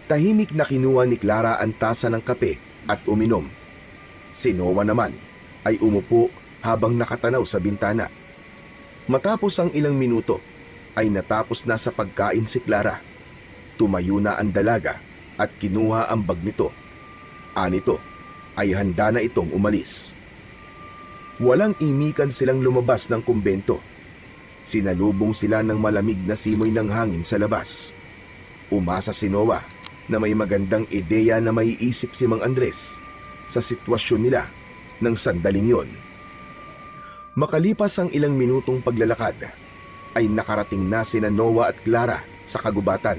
Tahimik na kinuha ni Clara ang tasa ng kape at uminom. Si Noah naman ay umupo habang nakatanaw sa bintana. Matapos ang ilang minuto ay natapos na sa pagkain si Clara. Tumayo na ang dalaga at kinuha ang bag nito. Anito ay handa na itong umalis. Walang imikan silang lumabas ng kumbento. Sinalubong sila ng malamig na simoy ng hangin sa labas. Umasa si Noah na may magandang ideya na maiisip si Mang Andres sa sitwasyon nila ng sandaling yon. Makalipas ang ilang minutong paglalakad, ay nakarating na sina Noah at Clara sa kagubatan.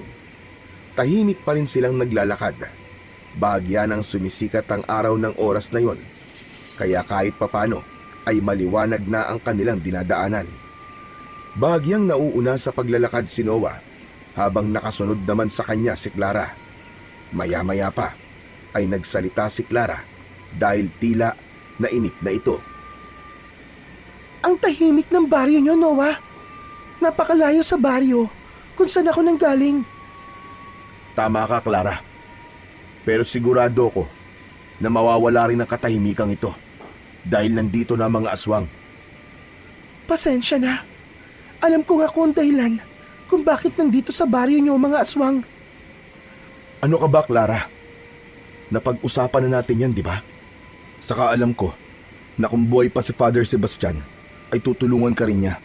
Tahimik pa rin silang naglalakad. Bahagya ng sumisikat ang araw ng oras na yon, kaya kahit papano ay maliwanag na ang kanilang dinadaanan. Bahagyang nauuna sa paglalakad si Noah habang nakasunod naman sa kanya si Clara. Maya-maya pa ay nagsalita si Clara dahil tila nainip na ito. Ang tahimik ng baryo niyo, Noah. Napakalayo sa baryo kung saan ako nanggaling. Tama ka, Clara. Pero sigurado ko na mawawala rin ang katahimikang ito dahil nandito na mga aswang. Pasensya na. Alam ko nga kung dahilan kung bakit nandito sa baryo niyo mga aswang. Ano ka ba, Clara? Napag-usapan na natin yan, di ba? Saka alam ko na kung buhay pa si Father Sebastian, ay tutulungan ka rin niya.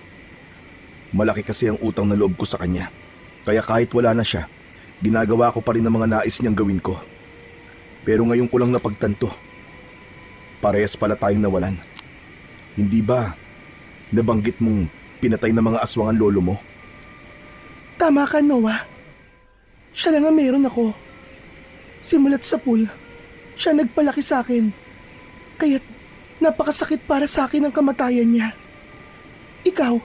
Malaki kasi ang utang na loob ko sa kanya. Kaya kahit wala na siya, ginagawa ko pa rin ang mga nais niyang gawin ko. Pero ngayon ko lang napagtanto. Parehas pala tayong nawalan. Hindi ba nabanggit mong pinatay ng mga aswang ang lolo mo? Tama ka, Noah. Siya lang ang meron ako. Simulat sa pool, siya nagpalaki sa akin. Kaya't napakasakit para sa akin ang kamatayan niya. Ikaw,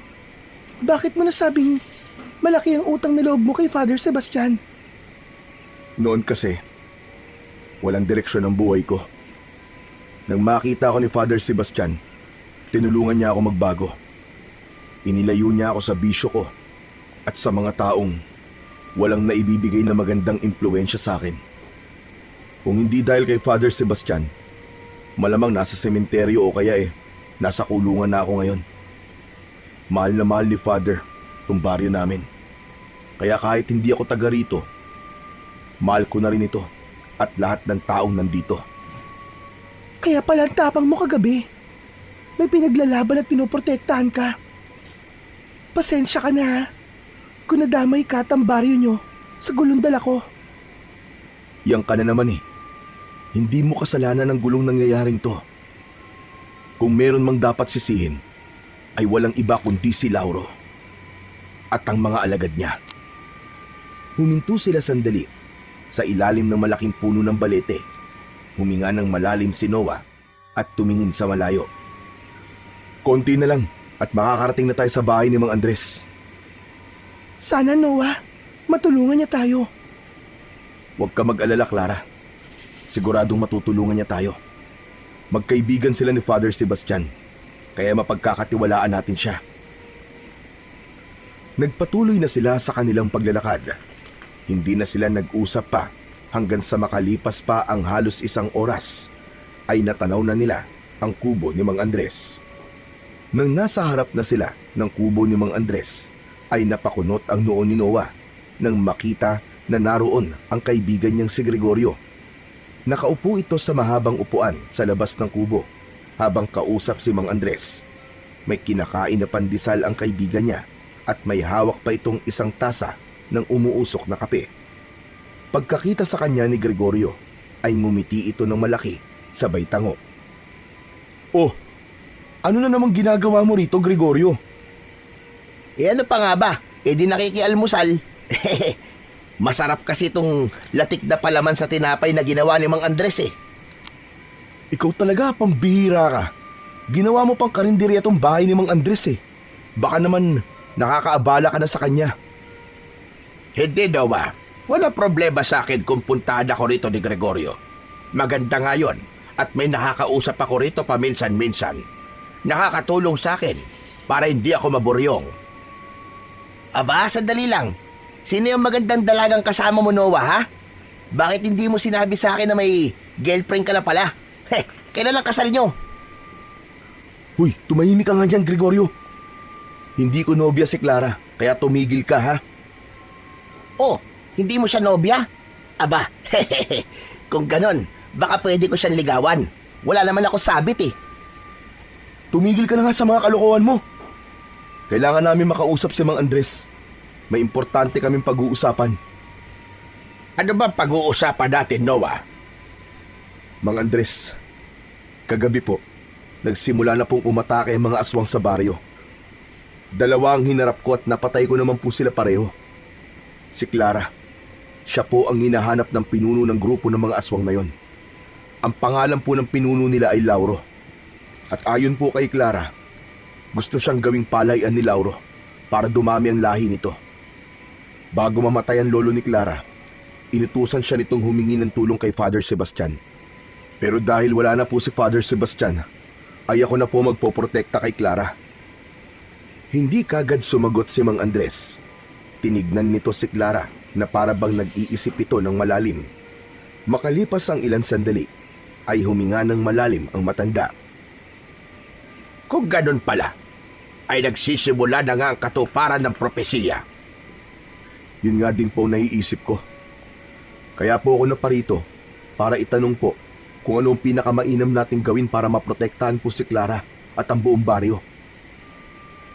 bakit mo nasabing malaki ang utang na loob mo kay Father Sebastian? Noon kasi, walang direksyon ang buhay ko. Nang makita ko ni Father Sebastian, tinulungan niya ako magbago. Inilayo niya ako sa bisyo ko at sa mga taong walang naibibigay na magandang impluensya sa akin. Kung hindi dahil kay Father Sebastian, malamang nasa sementeryo o kaya nasa kulungan na ako ngayon. Mahal na mahal ni Father itong baryo namin. Kaya kahit hindi ako taga rito, mahal ko na rin ito at lahat ng taong nandito. Kaya pala ang tapang mo kagabi. May pinaglalaban at pinoprotektahan ka. Pasensya ka na ha, kung nadamay ka at ang baryo nyo sa gulong dala ko. Yang ka na naman Hindi mo kasalanan ng gulong nangyayaring to. Kung meron mang dapat sisihin, ay walang iba kundi si Lauro at ang mga alagad niya. Huminto sila sandali sa ilalim ng malaking puno ng balete. Huminga ng malalim si Noah at tumingin sa malayo. Konti na lang at makakarating na tayo sa bahay ni Mang Andres. Sana Noah, matulungan niya tayo. Huwag ka mag-alala, Clara. Siguradong matutulungan niya tayo. Magkaibigan sila ni Father Sebastian, kaya mapagkakatiwalaan natin siya. Nagpatuloy na sila sa kanilang paglalakad. Hindi na sila nag-usap pa hanggang sa makalipas pa ang halos 1 oras ay natanaw na nila ang kubo ni Mang Andres. Nang nasa harap na sila ng kubo ni Mang Andres ay napakunot ang noo ni Noah nang makita na naroon ang kaibigan niyang si Gregorio. Nakaupo ito sa mahabang upuan sa labas ng kubo habang kausap si Mang Andres. May kinakain na pandesal ang kaibigan niya at may hawak pa itong isang tasa ng umuusok na kape. Pagkakita sa kanya ni Gregorio ay ngumiti ito ng malaki sabay tango. Oh, ano na namang ginagawa mo rito, Gregorio? Ano pa nga ba? Di nakikialmusal. Masarap kasi itong latik na palaman sa tinapay na ginawa ni Mang Andres Ikaw talaga, pambihira ka. Ginawa mo pang karinderya tong bahay ni Mang Andres Baka naman nakakaabala ka na sa kanya. Hindi, Noah. Wala problema sa akin kung puntahan ako rito ni Gregorio. Maganda nga yun at may nakakausap ako rito paminsan-minsan. Nakakatulong sa akin para hindi ako maburyong. Aba, sandali lang. Sino yung magandang dalagang kasama mo, Noah, ha? Bakit hindi mo sinabi sa akin na may girlfriend ka na pala? Kailan ang kasal nyo? Huy, tumahimik ka nga dyan, Gregorio. Hindi ko nobya si Clara, kaya tumigil ka, ha? Oh, hindi mo siya nobya? Aba, kung ganon, baka pwede ko siyang ligawan. Wala naman ako sabit Tumigil ka na nga sa mga kalokohan mo. Kailangan namin makausap si Mang Andres. May importante kaming pag-uusapan. Ano ba pag-uusapan natin, Noah? Mang Andres, kagabi po, nagsimula na pong umatake ang mga aswang sa baryo. 2 ang hinarap ko at napatay ko naman po sila pareho. Si Clara, siya po ang hinahanap ng pinuno ng grupo ng mga aswang na yon. Ang pangalan po ng pinuno nila ay Lauro. At ayon po kay Clara, gusto siyang gawing palayan ni Lauro para dumami ang lahi nito. Bago mamatay ang lolo ni Clara, inutusan siya nitong humingi ng tulong kay Father Sebastian. Pero dahil wala na po si Father Sebastian, ay ako na po magpoprotekta kay Clara. Hindi kagad sumagot si Mang Andres. Tinignan nito si Clara na para bang nag-iisip ito ng malalim. Makalipas ang ilang sandali, ay huminga ng malalim ang matanda. Kung ganun pala, ay nagsisimula na nga ang katuparan ng propesiya. Yun nga din po naiisip ko. Kaya po ako naparito para itanong po kung anong pinakamainam nating gawin para maprotektahan po si Clara at ang buong baryo.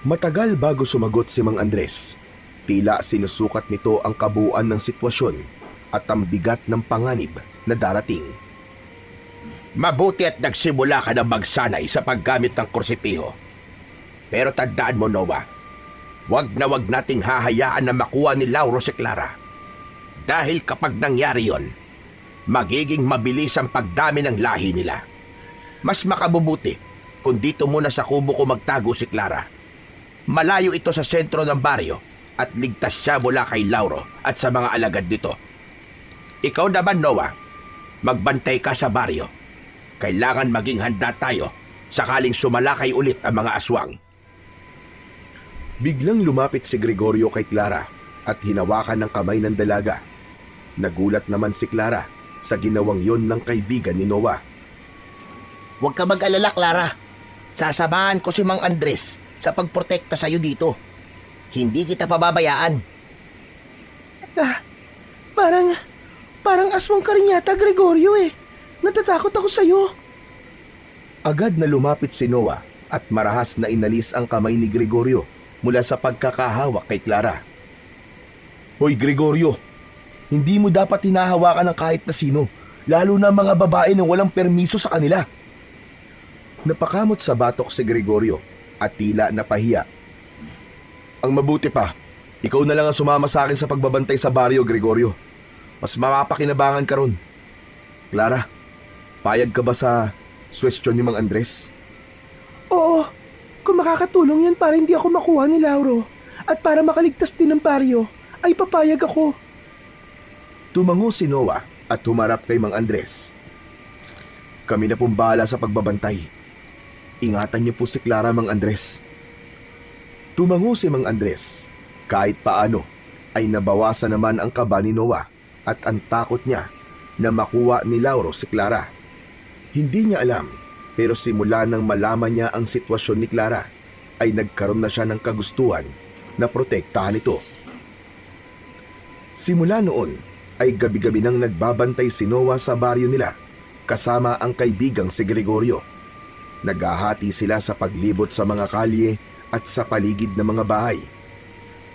Matagal bago sumagot si Mang Andres. Tila sinusukat nito ang kabuuan ng sitwasyon at ang bigat ng panganib na darating. Mabuti at nagsimula ka na magsanay sa paggamit ng kursipiho. Pero tandaan mo, Noah, wag na wag nating hahayaan na makuha ni Lauro si Clara. Dahil kapag nangyari yon, magiging mabilis ang pagdami ng lahi nila. Mas makabubuti kung dito muna sa kubo ko magtago si Clara. Malayo ito sa sentro ng baryo at ligtas siya mula kay Lauro at sa mga alagad nito. Ikaw naman, Noah, magbantay ka sa baryo. Kailangan maging handa tayo sakaling sumalakay ulit ang mga aswang. Biglang lumapit si Gregorio kay Clara at hinawakan ng kamay ng dalaga. Nagulat naman si Clara sa ginawang yon ng kaibigan ni Noah. Huwag ka mag-alala, Clara. Sasamahan ko si Mang Andres sa pagprotekta sa'yo dito. Hindi kita pababayaan. Parang aswang ka rin yata, Gregorio eh. Natatakot ako sa'yo. Agad na lumapit si Noah at marahas na inalis ang kamay ni Gregorio mula sa pagkakahawak kay Clara. Hoy Gregorio, hindi mo dapat hinahawakan ng kahit na sino, lalo na mga babae na walang permiso sa kanila. Napakamot sa batok si Gregorio at tila napahiya. Ang mabuti pa, ikaw na lang ang sumama sa akin sa pagbabantay sa baryo, Gregorio. Mas mapapakinabangan ka ron. Clara, payag ka ba sa suwestyon ni Mang Andres? Oo, kung makakatulong yan para hindi ako makuha ni Lauro at para makaligtas din ng baryo, ay papayag ako. Tumango si Noah at humarap kay Mang Andres. Kami na pong bahala sa pagbabantay. Ingatan niyo po si Clara, Mang Andres. Tumango si Mang Andres. Kahit paano ay nabawasan naman ang kaba ni Noah at ang takot niya na makuha ni Lauro si Clara. Hindi niya alam, pero simula nang malaman niya ang sitwasyon ni Clara ay nagkaroon na siya ng kagustuhan na protektahan ito. Simula noon ay gabi-gabi nang nagbabantay si Noah sa baryo nila kasama ang kaibigang si Gregorio. Naghahati sila sa paglibot sa mga kalye at sa paligid ng mga bahay.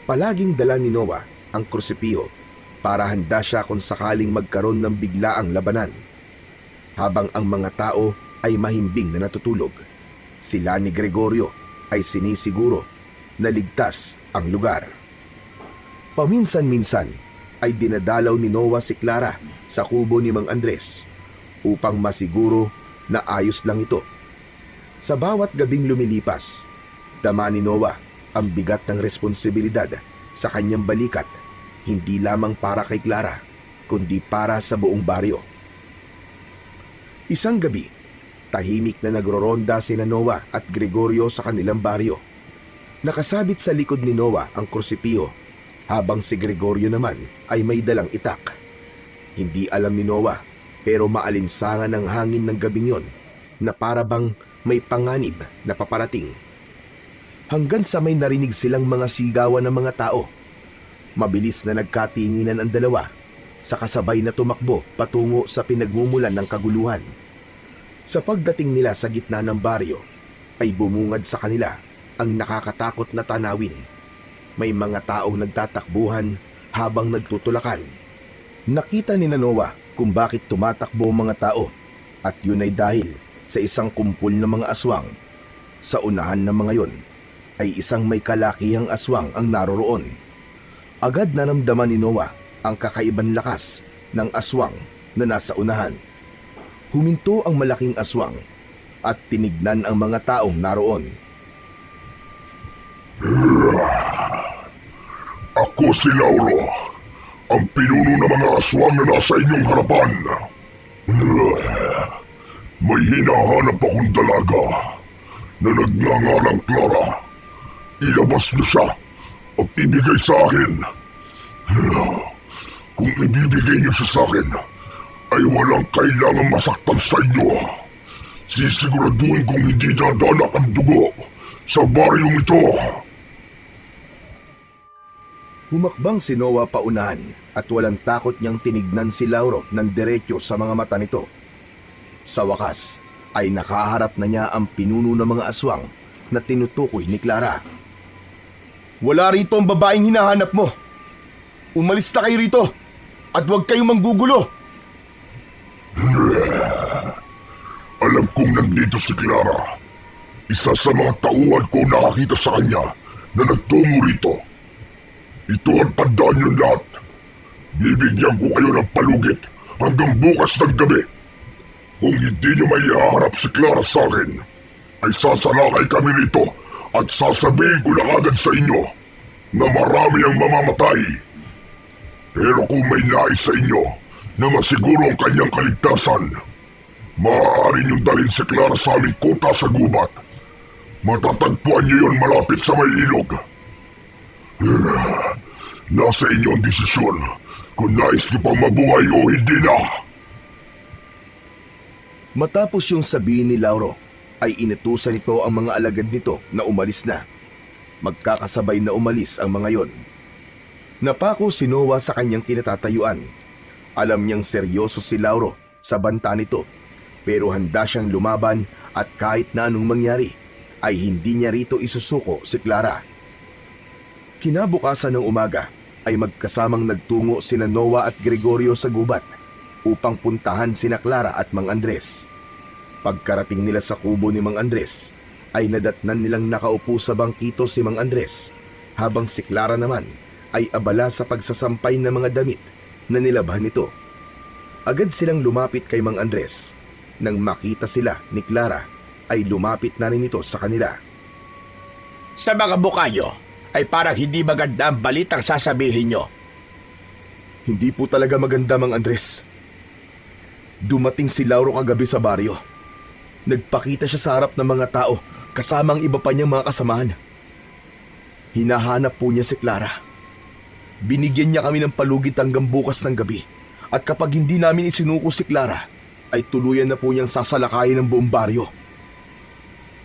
Palaging dala ni Noah ang krusipiho para handa siya kung sakaling magkaroon ng biglaang labanan. Habang ang mga tao ay mahimbing na natutulog, sila ni Gregorio ay sinisiguro na ligtas ang lugar. Paminsan-minsan ay dinadalaw ni Noah si Clara sa kubo ni Mang Andres upang masiguro na ayos lang ito. Sa bawat gabing lumilipas, dama ni Noah ang bigat ng responsibilidad sa kanyang balikat, hindi lamang para kay Clara, kundi para sa buong baryo. Isang gabi, tahimik na nagroronda sina Noah at Gregorio sa kanilang baryo. Nakasabit sa likod ni Noah ang krusipiho, habang si Gregorio naman ay may dalang itak. Hindi alam ni Noah, pero maalinsangan ang hangin ng gabing yon na para bang may panganib na paparating. Hanggang sa may narinig silang mga sigawan ng mga tao. Mabilis na nagkatinginan ang dalawa, sa kasabay na tumakbo patungo sa pinagmumulan ng kaguluhan. Sa pagdating nila sa gitna ng baryo, ay bumungad sa kanila ang nakakatakot na tanawin. May mga taong nagtatakbuhan habang nagtutulakan. Nakita ni Noah kung bakit tumatakbo ang mga tao, at yun ay dahil sa isang kumpul ng mga aswang. Sa unahan ng mga yon ay isang may kalakihang aswang ang naroroon. Agad na namdaman ni Noah ang kakaibang lakas ng aswang na nasa unahan. Huminto ang malaking aswang at tinignan ang mga taong naroon. Ako si Lauro, ang pinuno ng mga aswang na nasa inyong harapan. May hinahanap akong dalaga na nagngangalang Clara. Ilabas niyo siya at ibigay sa akin. Kung ibibigay niyo siya sa akin, ay walang kailangang masaktan sa inyo. Sisiguraduhin kong hindi dadalak ang dugo sa baryong ito. Humakbang si Noah paunahan at walang takot niyang tinignan si Lauro ng diretso sa mga mata nito. Sa wakas ay nakaharap na niya ang pinuno ng mga aswang na tinutukoy ni Clara. Wala rito ang babaeng hinahanap mo. Umalis na kayo rito at huwag kayong manggugulo. Alam kong nandito si Clara. Isa sa mga tauhan ko nakakita sa kanya na nagtungo rito. Ito ang tandaan niyo lahat. Bibigyan ko kayo ng palugit hanggang bukas ng gabi. Kung hindi niyo may ihaharap si Clara sa akin, ay sasalakay kami rito at sasabihin ko lang agad sa inyo na marami ang mamamatay. Pero kung may nais sa inyo na masiguro ang kanyang kaligtasan, maaari niyong dalhin si Clara sa aming kuta sa gubat. Matatagpuan niyo yon malapit sa may ilog. Nasa inyo ang desisyon kung nais niyo pang mabuhay o hindi na. Matapos yung sabihin ni Lauro, ay inutusan nito ang mga alagad nito na umalis na. Magkakasabay na umalis ang mga yon. Napako si Noah sa kanyang kinatatayuan. Alam niyang seryoso si Lauro sa banta nito, pero handa siyang lumaban at kahit na anong mangyari, ay hindi niya rito isusuko si Clara. Kinabukasan ng umaga ay magkasamang nagtungo sina Noah at Gregorio sa gubat upang puntahan sina Clara at Mang Andres. Pagkarating nila sa kubo ni Mang Andres, ay nadatnan nilang nakaupo sa bangkito si Mang Andres, habang si Clara naman ay abala sa pagsasampay ng mga damit na nilabhan nito. Agad silang lumapit kay Mang Andres. Nang makita sila ni Clara, ay lumapit na rin ito sa kanila. Sa mga mukha nyo, ay parang hindi maganda ang balitang sasabihin nyo. Hindi po talaga maganda, Mang Andres. Dumating si Lauro kagabi sa baryo. Nagpakita siya sa harap ng mga tao kasama ang iba pa niyang mga kasamahan. Hinahanap po niya si Clara. Binigyan niya kami ng palugit hanggang bukas ng gabi. At kapag hindi namin isinuko si Clara, ay tuluyan na po niyang sasalakayin ng buong baryo.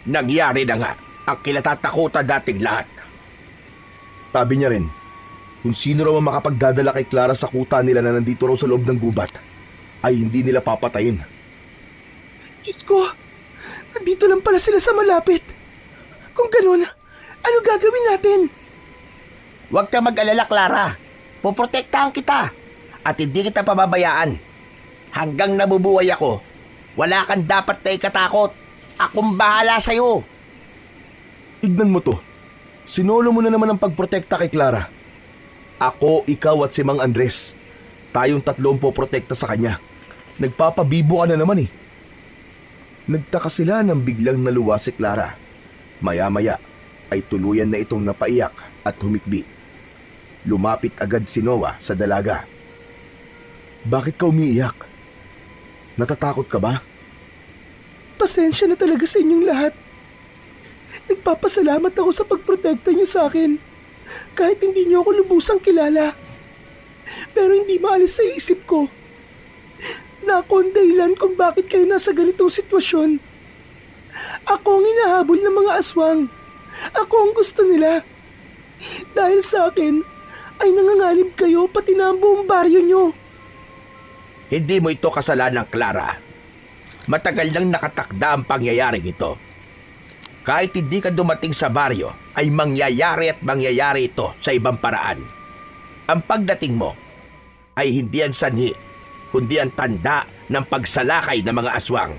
Nangyari na nga ang kinatatakutan dating lahat. Sabi niya rin, kung sino raw ang makapagdadala kay Clara sa kuta nila na nandito raw sa loob ng gubat, ay hindi nila papatayin. Diyos ko, nandito lang pala sila sa malapit. Kung ganun, ano gagawin natin? Huwag ka mag-alala, Clara. Poprotektahan kita at hindi kita pababayaan. Hanggang nabubuhay ako, wala kang dapat na ikatakot. Akong bahala sa'yo. Tignan mo to. Sinolo mo na naman ang pagprotekta kay Clara. Ako, ikaw at si Mang Andres. Tayong tatlo ang poprotekta sa kanya. Nagpapabibo ka na naman eh. Nagtaka sila nang biglang naluwa si Clara. Maya-maya ay tuluyan na itong napaiyak at humikbi. Lumapit agad si Noah sa dalaga. Bakit ka umiiyak? Natatakot ka ba? Pasensya na talaga sa inyong lahat. Nagpapasalamat ako sa pagprotekta niyo sa akin. Kahit hindi niyo ako lubusang kilala. Pero hindi maalis sa isip ko na ako ang dahilan kung bakit kayo nasa ganitong sitwasyon. Ako ang hinahabol ng mga aswang. Ako ang gusto nila. Dahil sa akin, ay nanganganib kayo pati na ang buong baryo nyo. Hindi mo ito kasalanan, Clara. Matagal nang nakatakda ang pangyayaring ito. Kahit hindi ka dumating sa baryo, ay mangyayari at mangyayari ito sa ibang paraan. Ang pagdating mo ay hindi ang sanhi, kundi ang tanda ng pagsalakay ng mga aswang.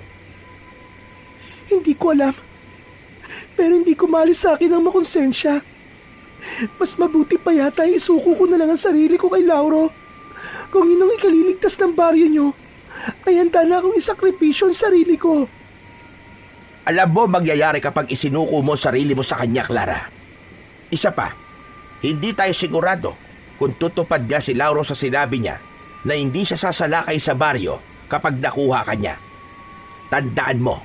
Hindi ko alam. Pero hindi ko maalis sa akin ang makonsensya. Mas mabuti pa yata isuko ko na lang ang sarili ko kay Lauro. Kung inong ikaliligtas ng baryo nyo, ay handa na akong isakripisyo ang sarili ko. Alam mo mangyayari kapag isinuko mo sarili mo sa kanya, Clara. Isa pa, hindi tayo sigurado kung tutupad nga si Lauro sa sinabi niya na hindi siya sasalakay sa baryo kapag nakuha ka niya. Tandaan mo,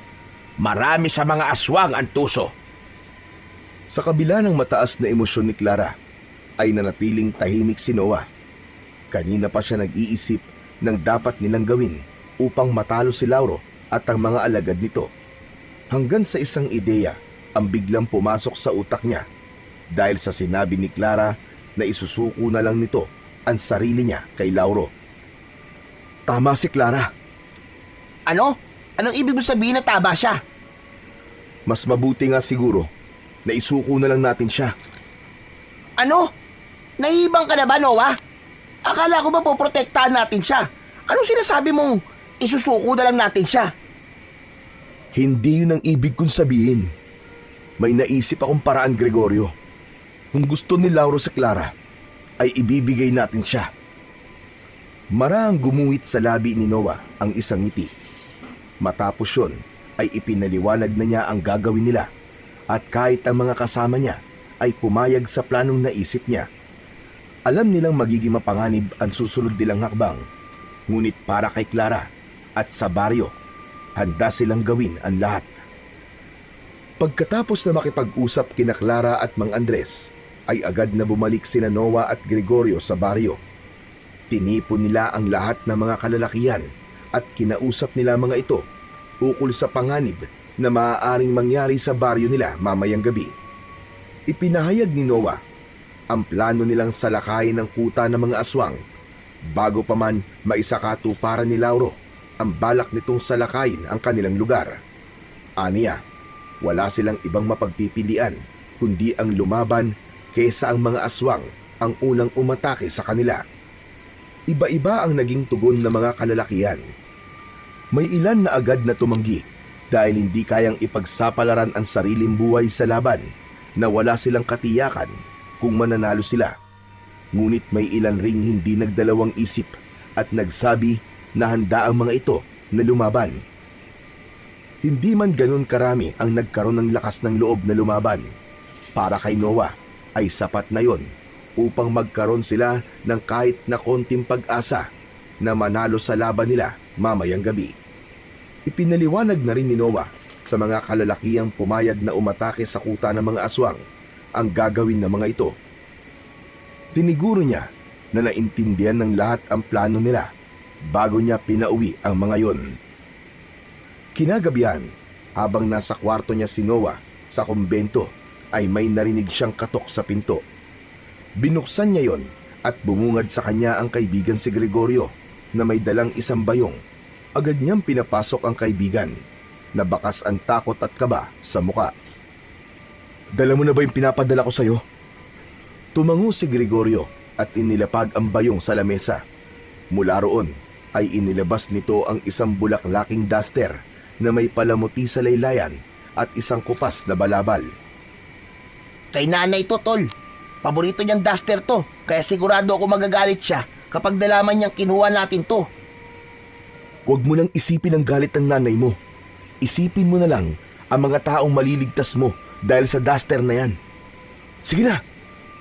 marami sa mga aswang ang tuso. Sa kabila ng mataas na emosyon ni Clara, ay nanatiling tahimik si Noah. Kanina pa siya nag-iisip ng dapat nilang gawin upang matalo si Lauro at ang mga alagad nito. Hanggang sa isang ideya ang biglang pumasok sa utak niya dahil sa sinabi ni Clara na isusuko na lang nito ang sarili niya kay Lauro. Tama si Clara. Ano? Anong ibig mo sabihin na tama siya? Mas mabuti nga siguro na isuko na lang natin siya. Ano? Nahihibang ka na ba, Noah? Akala ko ba poprotektahan natin siya? Anong sinasabi mong isusuko na lang natin siya? Hindi yun ang ibig kong sabihin. May naisip akong paraan, Gregorio. Kung gusto ni Lauro si Clara, ay ibibigay natin siya. Marahang gumuhit sa labi ni Noah ang isang ngiti. Matapos yun, ay ipinaliwanag na niya ang gagawin nila. At kahit ang mga kasama niya ay pumayag sa planong naisip niya. Alam nilang magiging mapanganib ang susunod nilang hakbang. Ngunit para kay Clara at sa baryo, handa silang gawin ang lahat. Pagkatapos na makipag-usap kina Clara at Mang Andres, ay agad na bumalik sina Noah at Gregorio sa baryo. Tinipon nila ang lahat ng mga kalalakihan at kinausap nila mga ito ukol sa panganib na maaaring mangyari sa baryo nila mamayang gabi. Ipinahayag ni Noah ang plano nilang salakayin ng kuta ng mga aswang bago pa man maisakatuparan ni Lauro ang balak nitong salakayin ang kanilang lugar. Aniya, wala silang ibang mapagpipilian kundi ang lumaban kaysa ang mga aswang ang unang umatake sa kanila. Iba-iba ang naging tugon ng mga kalalakihan. May ilan na agad na tumanggi dahil hindi kayang ipagsapalaran ang sariling buhay sa laban na wala silang katiyakan kung mananalo sila. Ngunit may ilan ring hindi nagdalawang isip at nagsabi na handa ang mga ito na lumaban. Hindi man ganun karami ang nagkaroon ng lakas ng loob na lumaban. Para kay Noah ay sapat na yon upang magkaroon sila ng kahit na konting pag-asa na manalo sa laban nila mamayang gabi. Ipinaliwanag na rin ni Noah sa mga kalalakihang pumayag na umatake sa kuta ng mga aswang ang gagawin ng mga ito. Tiniguro niya na naintindihan ng lahat ang plano nila bago niya pinauwi ang mga yon. Kinagabihan, habang nasa kwarto niya si Noah sa kumbento, ay may narinig siyang katok sa pinto. Binuksan niya yon at bumungad sa kanya ang kaibigan si Gregorio na may dalang isang bayong. Agad niyang pinapasok ang kaibigan na bakas ang takot at kaba sa muka. "Dala mo na ba yung pinapadala ko sa'yo?" Tumango si Gregorio at inilapag ang bayong sa lamesa. Mula roon ay inilabas nito ang isang bulaklaking duster na may palamuti sa laylayan at isang kupas na balabal. Kay nanay to, tol. Paborito niyang duster to, kaya sigurado ako magagalit siya kapag nalaman niyang kinuha natin to. Huwag mo nang isipin ang galit ng nanay mo. Isipin mo na lang ang mga taong maliligtas mo dahil sa duster na yan. Sige na,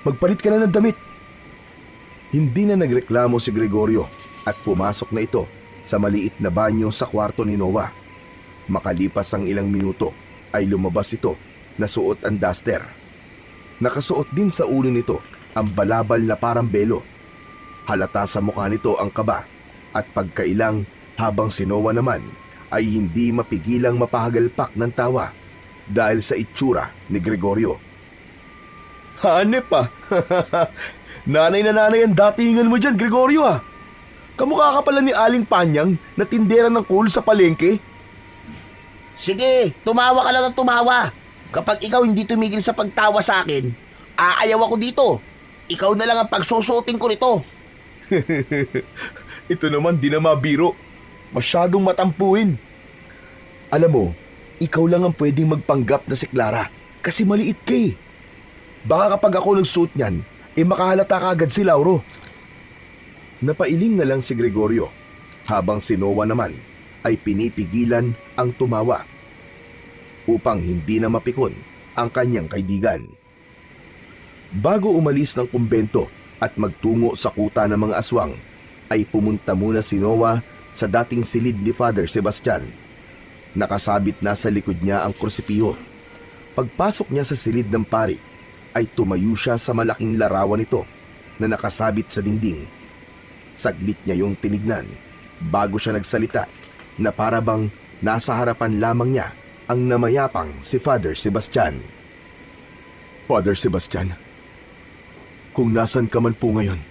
magpalit ka na ng damit. Hindi na nagreklamo si Gregorio at pumasok na ito sa maliit na banyo sa kwarto ni Noah. Makalipas ang ilang minuto ay lumabas ito na suot ang duster. Nakasuot din sa ulo nito ang balabal na parang belo. Halata sa mukha nito ang kaba at pagkailang, habang si Noah naman ay hindi mapigilang mapahagalpak ng tawa dahil sa itsura ni Gregorio. "Hanep ah! Nanay na nanay ang datingan mo dyan, Gregorio ah! Kamukha ka pala ni Aling Panyang na tindera ng kulo sa palengke." Sige, tumawa ka lang ng tumawa. Kapag ikaw hindi tumigil sa pagtawa sa akin, aayaw ako dito. Ikaw na lang ang pagsusutin ko nito. Ito naman di na mabiro. Masyadong matampuin. Alam mo, ikaw lang ang pwedeng magpanggap na si Clara kasi maliit ka eh. Baka kapag ako nagsuot niyan, makahalata ka agad si Lauro. Napailing na lang si Gregorio habang si Noah naman ay pinipigilan ang tumawa upang hindi na mapikon ang kanyang kaibigan. Bago umalis ng kumbento at magtungo sa kuta ng mga aswang, ay pumunta muna si Noah sa dating silid ni Father Sebastian. Nakasabit na sa likod niya ang krusipiho. Pagpasok niya sa silid ng pari, ay tumayo siya sa malaking larawan nito na nakasabit sa dingding. Saglit niya yung tinignan bago siya nagsalita na para bang nasa harapan lamang niya ang namayapang si Father Sebastian. "Father Sebastian, kung nasan ka man po ngayon,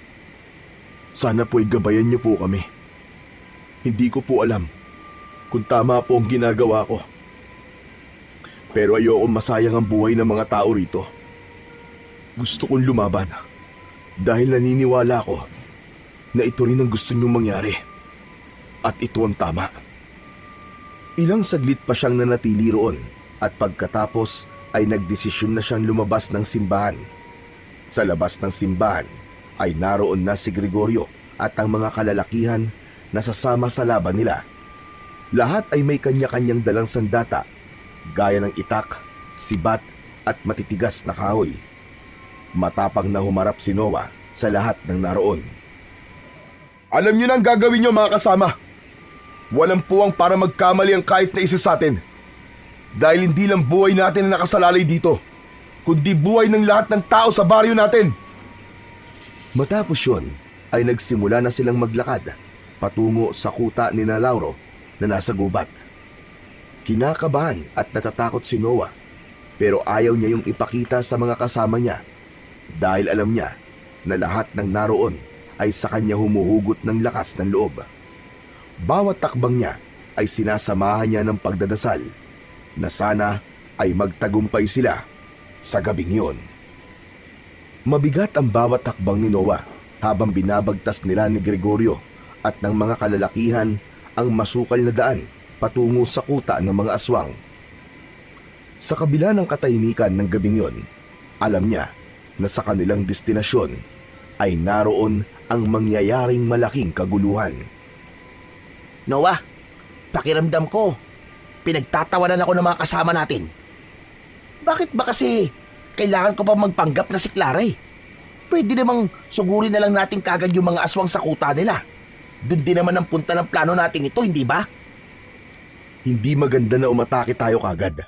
sana po'y gabayan niyo po kami. Hindi ko po alam kung tama po ang ginagawa ko. Pero ayoko masayang ang buhay ng mga tao rito. Gusto kong lumaban dahil naniniwala ko na ito rin ang gusto niyong mangyari. At ito ang tama." Ilang saglit pa siyang nanatili roon at pagkatapos ay nagdesisyon na siyang lumabas ng simbahan. Sa labas ng simbahan ay naroon na si Gregorio at ang mga kalalakihan na sasama sa laban nila. Lahat ay may kanya-kanyang dalang sandata, gaya ng itak, sibat at matitigas na kahoy. Matapang na humarap si Noah sa lahat ng naroon. "Alam niyo na ang gagawin niyo mga kasama. Walang puwang para magkamali ang kahit na isa sa atin. Dahil hindi lang buhay natin ang nakasalalay dito, kundi buhay ng lahat ng tao sa baryo natin." Matapos yun, ay nagsimula na silang maglakad patungo sa kuta ni na Lauro na nasa gubat. Kinakabahan at natatakot si Noah, pero ayaw niya yung ipakita sa mga kasama niya dahil alam niya na lahat ng naroon ay sa kanya humuhugot ng lakas ng loob. Bawat takbang niya ay sinasamahan niya ng pagdadasal na sana ay magtagumpay sila sa gabing iyon. Mabigat ang bawat takbang ni Noah habang binabagtas nila ni Gregorio at ng mga kalalakihan ang masukal na daan patungo sa kuta ng mga aswang. Sa kabila ng katahimikan ng gabing yon, alam niya na sa kanilang destinasyon ay naroon ang mangyayaring malaking kaguluhan. Noah, pakiramdam ko, pinagtatawanan ako ng mga kasama natin. Bakit ba kasi kailangan ko pa magpanggap na si Clara eh? Pwede namang sugurin na lang natin kagad yung mga aswang sa kuta nila. Doon din naman ang punta ng plano natin ito, hindi ba? Hindi maganda na umatake tayo kagad.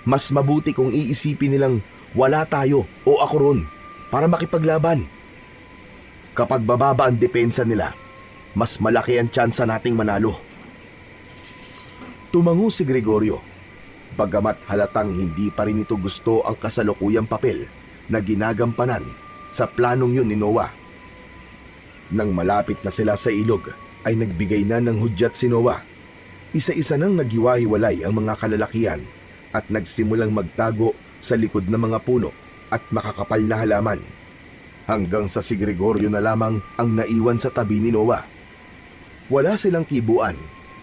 Mas mabuti kung iisipin nilang wala tayo o ako ron para makipaglaban. Kapag bababa ang depensa nila, mas malaki ang tsansa nating manalo. Tumango si Gregorio, bagamat halatang hindi pa rin ito gusto ang kasalukuyang papel na ginagampanan sa planong yun ni Noah. Nang malapit na sila sa ilog, ay nagbigay na ng hudyat si Noah. Isa-isa nang naghiwa-hiwalay ang mga kalalakihan at nagsimulang magtago sa likod ng mga puno at makakapal na halaman. Hanggang sa si Gregorio na lamang ang naiwan sa tabi ni Noah. Wala silang kibuan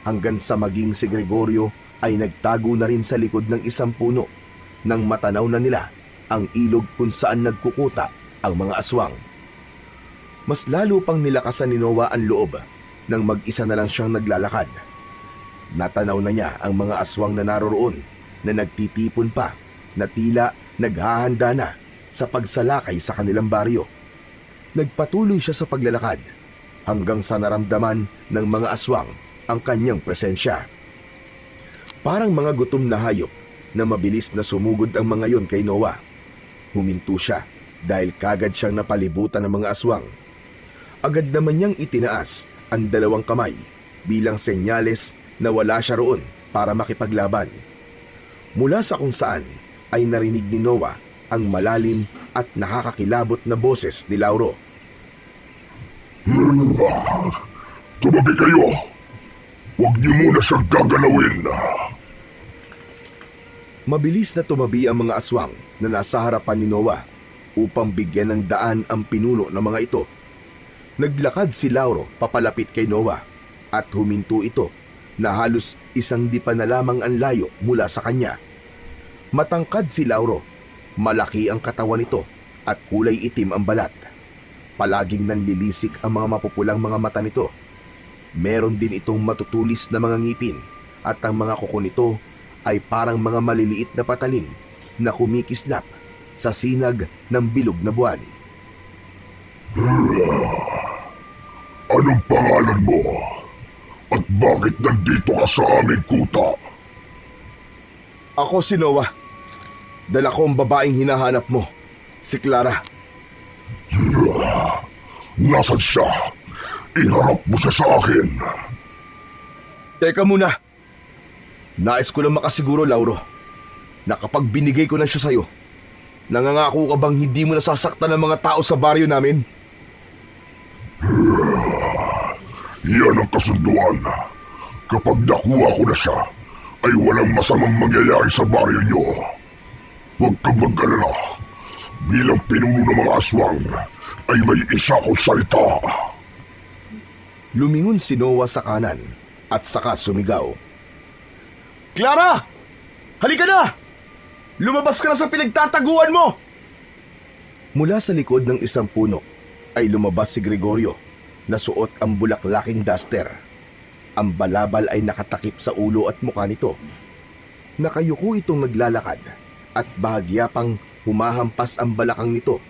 hanggang sa maging si Gregorio ay nagtago na rin sa likod ng isang puno nang matanaw na nila ang ilog kung saan nagkukuta ang mga aswang. Mas lalo pang nilakasan ni Noah ang loob nang mag-isa na lang siyang naglalakad. Natanaw na niya ang mga aswang na naroroon na nagtitipon pa na tila naghahanda na sa pagsalakay sa kanilang baryo. Nagpatuloy siya sa paglalakad hanggang sa naramdaman ng mga aswang ang kanyang presensya. Parang mga gutom na hayop na mabilis na sumugod ang mga yon kay Noah. Huminto siya dahil kagad siyang napalibutan ng mga aswang. Agad naman niyang itinaas ang dalawang kamay bilang senyales na wala siya roon para makipaglaban. Mula sa kung saan ay narinig ni Noah ang malalim at nakakakilabot na boses ni Lauro. Tumabi kayo! Huwag niyo muna siyang gagalawin! Mabilis na tumabi ang mga aswang na nasa harapan ni Noah upang bigyan ng daan ang pinuno ng mga ito. Naglakad si Lauro papalapit kay Noah at huminto ito na halos isang dipa na lamang ang layo mula sa kanya. Matangkad si Lauro, malaki ang katawan nito at kulay itim ang balat. Palaging nanlilisik ang mga mapupulang mga mata nito. Meron din itong matutulis na mga ngipin at ang mga kuko nito ay parang mga maliliit na patalim na kumikislap sa sinag ng bilog na buwan. Anong pangalan mo? At bakit nandito ka sa aming kuta? Ako si Noah. Dala ko ang babaeng hinahanap mo, si Clara. Nasaan siya? Iharap mo siya sa akin. Teka muna. Nais ko lang makasiguro, Lauro, na kapag binigay ko na siya sa'yo, nangangako ka bang hindi mo nasasaktan ng mga tao sa baryo namin? Yan ang kasunduan. Kapag nakuha ko na siya, ay walang masamang mangyayari sa baryo niyo. Huwag kang mag-alala. Bilang pinuno ng mga aswang, ay may isa kong salita. Lumingon si Noah sa kanan at saka sumigaw. Clara! Halika na! Lumabas ka na sa pinagtataguan mo! Mula sa likod ng isang puno ay lumabas si Gregorio na suot ang bulaklaking duster. Ang balabal ay nakatakip sa ulo at mukha nito. Nakayuko itong naglalakad at bahagya pang humahampas ang balakang nito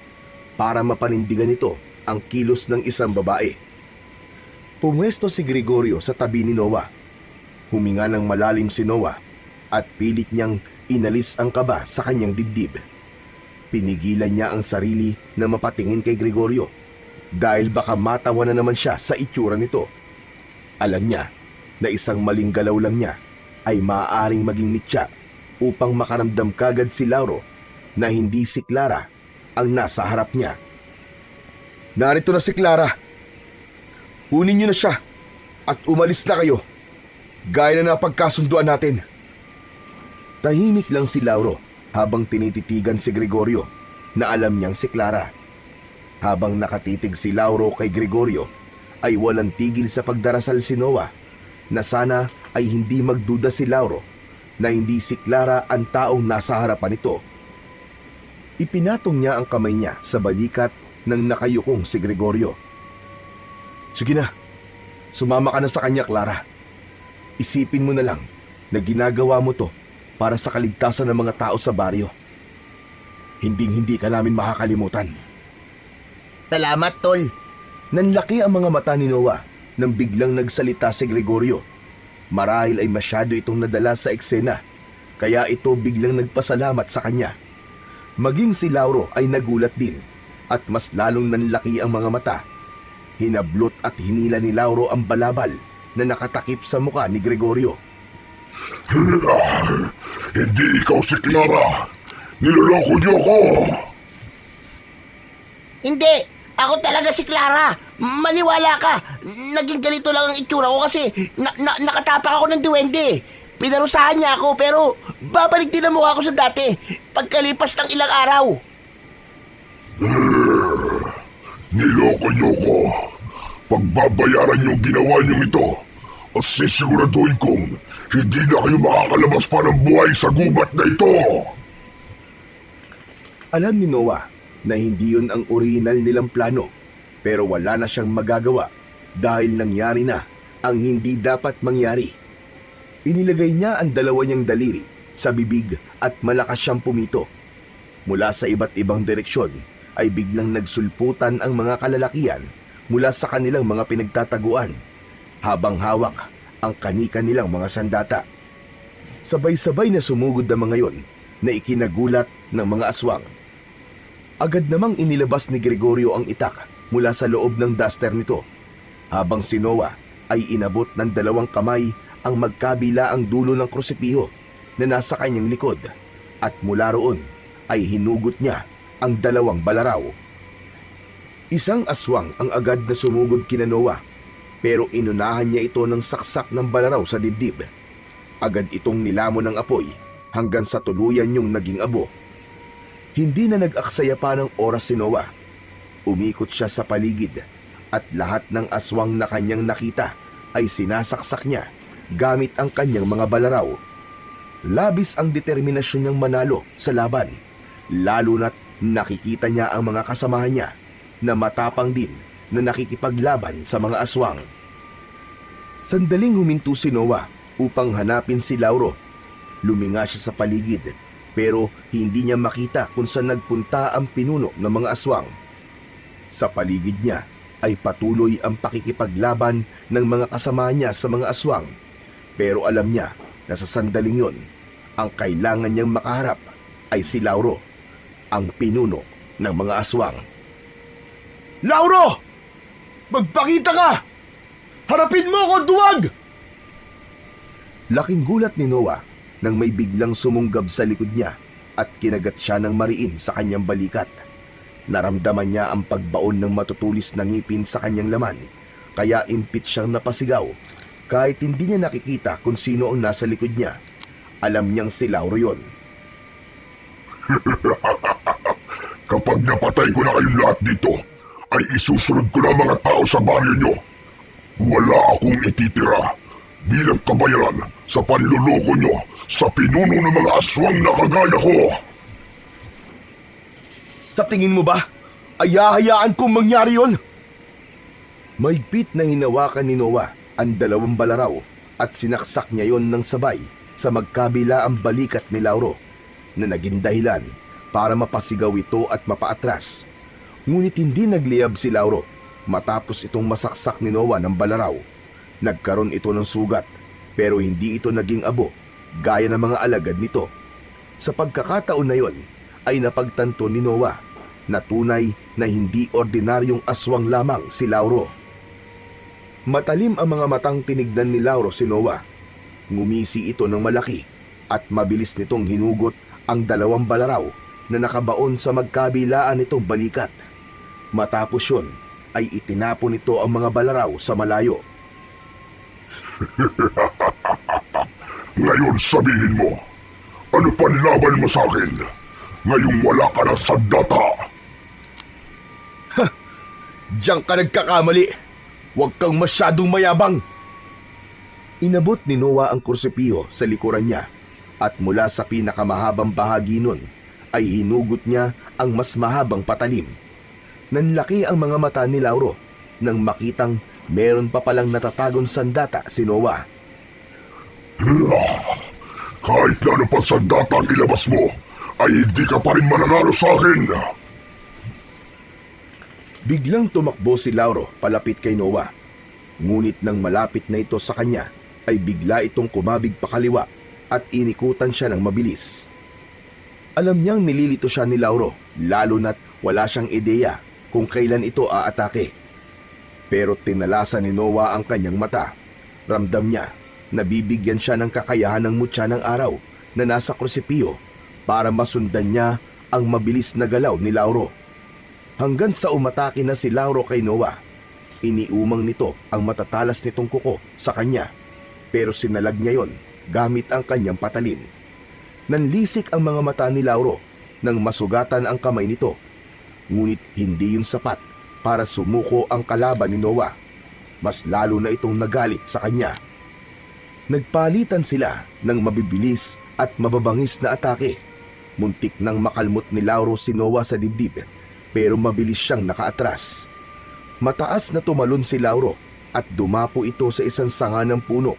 para mapanindigan nito ang kilos ng isang babae. Pumwesto si Gregorio sa tabi ni Noah. Huminga ng malalim si Noah at pilit niyang inalis ang kaba sa kanyang dibdib. Pinigilan niya ang sarili na mapatingin kay Gregorio dahil baka matawa na naman siya sa itsura nito. Alam niya na isang maling galaw lang niya ay maaaring maging mitya upang makaramdam kagad si Lauro na hindi si Clara ang nasa harap niya. Narito na si Clara. Kunin niyo na siya at umalis na kayo. Gaya na napagkasunduan natin. Tahimik lang si Lauro habang tinititigan si Gregorio na alam niyang si Clara. Habang nakatitig si Lauro kay Gregorio, ay walang tigil sa pagdarasal si Noah na sana ay hindi magduda si Lauro na hindi si Clara ang taong nasa harapan nito. Ipinatong niya ang kamay niya sa balikat ng nakayukong si Gregorio. Sige na, sumama ka na sa kanya, Clara. Isipin mo na lang na ginagawa mo to para sa kaligtasan ng mga tao sa baryo. Hinding-hindi ka namin makakalimutan. Salamat, Tol. Nanlaki ang mga mata ni Noah nang biglang nagsalita si Gregorio. Marahil ay masyado itong nadala sa eksena, kaya ito biglang nagpasalamat sa kanya. Maging si Lauro ay nagulat din at mas lalong nanlaki ang mga mata. Hinablot at hinila ni Lauro ang balabal na nakatakip sa muka ni Gregorio. Hindi ikaw si Clara! Niloloko niyo ako! Hindi! Ako talaga si Clara! Maniwala ka! Naging ganito lang ang itsura ko kasi nakatapak ako ng duwende. Pinarusahan niya ako pero babalik din ang mukha ko sa dati pagkalipas ng ilang araw. Niloko niyo ko. Pagbabayaran niyo ang ginawa niyo ito at sisiguraduhin kong hindi na kayo makakalabas pa ng buhay sa gubat na ito. Alam ni Noah na hindi yun ang orihinal nilang plano, pero wala na siyang magagawa dahil nangyari na ang hindi dapat mangyari. Inilagay niya ang dalawa niyang daliri sa bibig at malakas siyang pumito. Mula sa iba't ibang direksyon ay biglang nagsulputan ang mga kalalakian mula sa kanilang mga pinagtataguan habang hawak ang kani-kanilang mga sandata. Sabay-sabay na sumugod ang mga yon na ikinagulat ng mga aswang. Agad namang inilabas ni Gregorio ang itak mula sa loob ng duster nito, habang si Noah ay inabot ng dalawang kamay ang magkabila ang dulo ng krusipiho na nasa kanyang likod, at mula roon ay hinugot niya ang dalawang balaraw. Isang aswang ang agad na sumugod kina Noah, pero inunahan niya ito ng saksak ng balaraw sa dibdib. Agad itong nilamon ng apoy hanggang sa tuluyan yung naging abo. Hindi na nag-aksaya pa ng oras si Noah. Umikot siya sa paligid at lahat ng aswang na kanyang nakita ay sinasaksak niya gamit ang kanyang mga balaraw. Labis ang determinasyon niyang manalo sa laban, lalo na't nakikita niya ang mga kasamahan niya na matapang din na nakikipaglaban sa mga aswang. Sandaling huminto si Noah upang hanapin si Lauro. Luminga siya sa paligid pero hindi niya makita kung saan nagpunta ang pinuno ng mga aswang. Sa paligid niya ay patuloy ang pakikipaglaban ng mga kasama niya sa mga aswang, pero alam niya na sa sandaling yon, ang kailangan niyang makaharap ay si Lauro, ang pinuno ng mga aswang. Lauro! Magpakita ka! Harapin mo ako, duwag! Laking gulat ni Noah nang may biglang sumunggab sa likod niya at kinagat siya ng mariin sa kanyang balikat. Naramdaman niya ang pagbaon ng matutulis na ngipin sa kanyang laman, kaya impit siyang napasigaw. Kahit hindi niya nakikita kung sino ang nasa likod niya, alam niyang si Lauro yon. Kapag napatay ko na kayong lahat dito, ay isusunod ko na ang mga tao sa baryo nyo. Wala akong ititira bilang kabayaran sa paniloloko nyo sa pinuno ng mga aswang na kagaya ko. Sa tingin mo ba, ay hahayaan kong mangyari yon? Mahigpit na hinawakan ni Noah ang dalawang balaraw at sinaksak niya yon ng sabay sa magkabila ang balikat ni Lauro, na naging dahilan para mapasigaw ito at mapaatras. Ngunit hindi nagliyab si Lauro matapos itong masaksak ni Noah ng balaraw. Nagkaroon ito ng sugat pero hindi ito naging abo gaya ng mga alagad nito. Sa pagkakataon na yon ay napagtanto ni Noah na tunay na hindi ordinaryong aswang lamang si Lauro. Matalim ang mga matang tinignan ni Lauro si Noah. Ngumisi ito ng malaki at mabilis nitong hinugot ang 2 balaraw na nakabaon sa magkabilaan nitong balikat. Matapos yun ay itinapon nito ang mga balaraw sa malayo. Ngayon sabihin mo, ano panlaban mo sa akin? Ngayong wala ka ng sandata. Diyan ka nagkakamali! Huwag kang masyadong mayabang! Inabot ni Noah ang kursipiyo sa likuran niya at mula sa pinakamahabang bahagi nun ay hinugot niya ang mas mahabang patalim. Nanlaki ang mga mata ni Lauro nang makitang meron pa palang natatagong sandata si Noah. Kahit na ano pa sandata ang ilabas mo, ay hindi ka pa rin mananalo sa akin. Biglang tumakbo si Lauro palapit kay Noah. Ngunit nang malapit na ito sa kanya, ay bigla itong kumabig pakaliwa at inikutan siya ng mabilis. Alam niyang nililito siya ni Lauro, lalo na't wala siyang ideya kung kailan ito aatake. Pero tinalasan ni Noah ang kanyang mata. Ramdam niya na bibigyan siya ng kakayahan ng mutya ng araw na nasa krusipiyo para masundan niya ang mabilis na galaw ni Lauro. Hanggang sa umatake na si Lauro kay Noah, iniumang nito ang matatalas nitong kuko sa kanya. Pero sinalag niya yon gamit ang kanyang patalim. Nanlisik ang mga mata ni Lauro nang masugatan ang kamay nito. Ngunit hindi yun sapat para sumuko ang kalaban ni Noah. Mas lalo na itong nagalit sa kanya. Nagpalitan sila ng mabibilis at mababangis na atake. Muntik nang makalmot ni Lauro si Noah sa dibdib, pero mabilis siyang nakaatras. Mataas na tumalon si Lauro at dumapo ito sa isang sanga ng puno.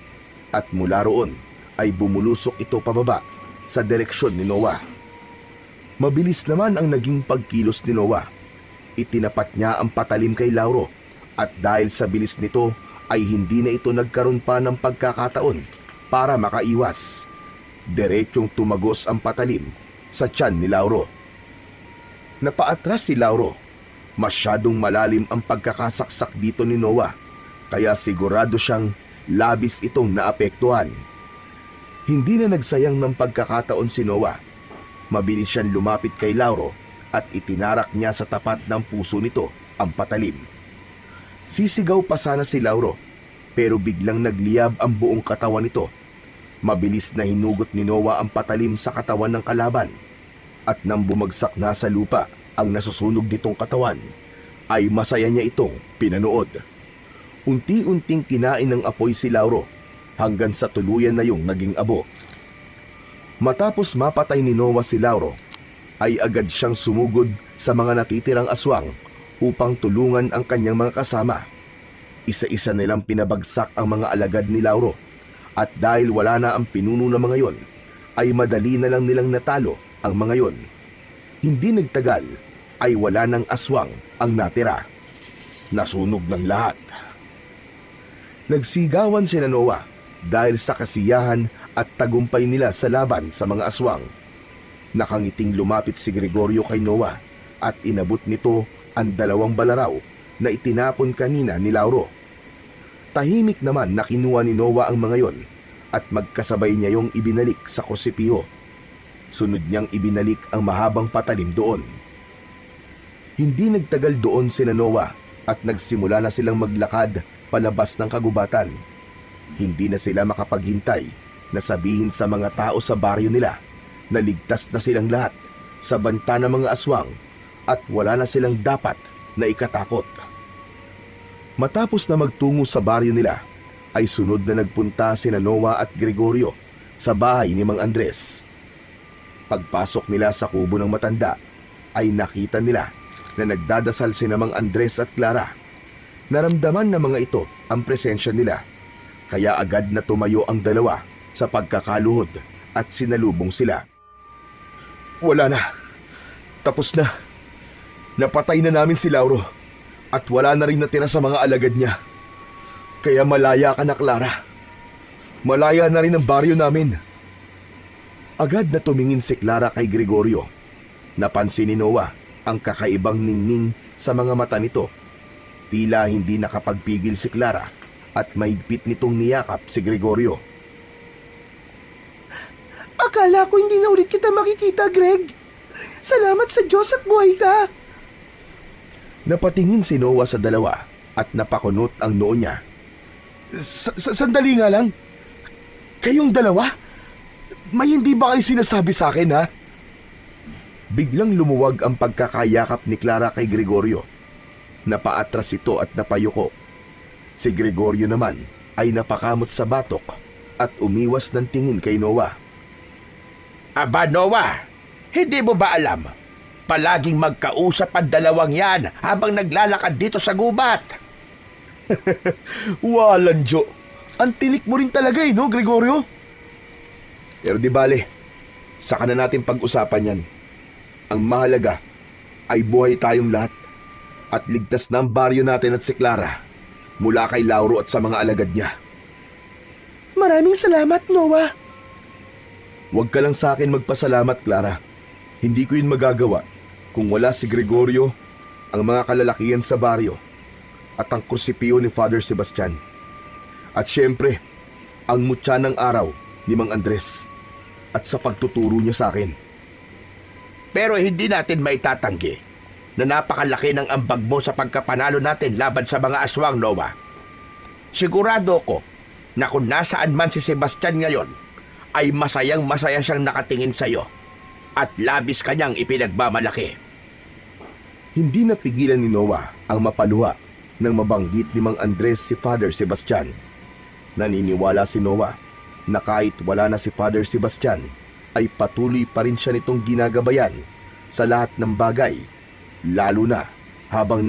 At mula roon ay bumulusok ito pababa sa direksyon ni Noah. Mabilis naman ang naging pagkilos ni Noah. Itinapat niya ang patalim kay Lauro at dahil sa bilis nito ay hindi na ito nagkaroon pa ng pagkakataon para makaiwas. Diretsyong tumagos ang patalim sa tiyan ni Lauro. Napaatras si Lauro. Masyadong malalim ang pagkakasaksak dito ni Noah, kaya sigurado siyang labis itong naapektuhan. Hindi na nagsayang ng pagkakataon si Noah. Mabilis siyang lumapit kay Lauro at itinarak niya sa tapat ng puso nito ang patalim. Sisigaw pa sana si Lauro, pero biglang nagliyab ang buong katawan nito. Mabilis na hinugot ni Noah ang patalim sa katawan ng kalaban. At nang bumagsak na sa lupa ang nasusunog nitong katawan, ay masaya niya itong pinanood. Unti-unting kinain ng apoy si Lauro hanggang sa tuluyan na yung naging abo. Matapos mapatay ni Noah si Lauro, ay agad siyang sumugod sa mga natitirang aswang upang tulungan ang kanyang mga kasama. Isa-isa nilang pinabagsak ang mga alagad ni Lauro at dahil wala na ang pinuno ng mga yon, ay madali na lang nilang natalo ang mga yon. Hindi nagtagal ay wala ng aswang ang natira. Nasunog ng lahat. Nagsigawan si Noah dahil sa kasiyahan at tagumpay nila sa laban sa mga aswang. Nakangiting lumapit si Gregorio kay Noah at inabot nito ang 2 balaraw na itinapon kanina ni Lauro. Tahimik naman na kinuha ni Noah ang mga yon at magkasabay niya yung ibinalik sa krusipiyo. Sunod niyang ibinalik ang mahabang patalim doon. Hindi nagtagal doon si Noah at nagsimula na silang maglakad palabas ng kagubatan. Hindi na sila makapaghintay na sabihin sa mga tao sa baryo nila na ligtas na silang lahat sa banta ng mga aswang at wala na silang dapat na ikatakot. Matapos na magtungo sa baryo nila, ay sunod na nagpunta sina Noah at Gregorio sa bahay ni Mang Andres. Pagpasok nila sa kubo ng matanda, ay nakita nila na nagdadasal sina Mang Andres at Clara. Naramdaman ng mga ito ang presensya nila, kaya agad na tumayo ang dalawa sa pagkakaluhod at sinalubong sila. Wala na. Tapos na. Napatay na namin si Lauro at wala na rin natira sa mga alagad niya. Kaya malaya ka na, Clara. Malaya na rin ang baryo namin. Agad na tumingin si Clara kay Gregorio. Napansin ni Noah ang kakaibang ningning sa mga mata nito. Tila hindi nakapagpigil si Clara at mahigpit nitong niyakap si Gregorio. Akala ko hindi na ulit kita makikita, Greg. Salamat sa Diyos at buhay ka. Napatingin si Noah sa dalawa at napakunot ang noo niya. Sandali nga lang. Kayong dalawa? May hindi ba kayo sinasabi sa akin, ha? Biglang lumuwag ang pagkakayakap ni Clara kay Gregorio. Napaatras ito at napayuko. Si Gregorio naman ay napakamot sa batok at umiwas ng tingin kay Noah. Aba, Noah, hindi mo ba alam? Palaging magkausap ang dalawang yan habang naglalakad dito sa gubat. Walang Jo. Ang tinik mo rin talaga no, Gregorio? Pero di bale, saka na natin pag-usapan yan. Ang mahalaga ay buhay tayong lahat at ligtas na ang baryo natin at si Clara mula kay Lauro at sa mga alagad niya. Maraming salamat, Noah. Huwag ka lang sa akin magpasalamat, Clara. Hindi ko yun magagawa kung wala si Gregorio, ang mga kalalakihan sa baryo, at ang krusipiyo ni Father Sebastian. At syempre, ang mutya ng araw ni Mang Andres at sa pagtuturo niya sa akin. Pero hindi natin maitatanggi na napakalaki ng ambag mo sa pagkapanalo natin laban sa mga aswang, Noah. Sigurado ko na kung nasaan man si Sebastian ngayon, ay masayang-masaya siyang nakatingin sa iyo at labis kanyang ipinagmamalaki. Hindi napigilan ni Noah ang mapaluha nang mabanggit ni Mang Andres si Father Sebastian. Naniniwala si Noah na kahit wala na si Father Sebastian, ay patuloy pa rin siya nitong ginagabayan sa lahat ng bagay, lalo na habang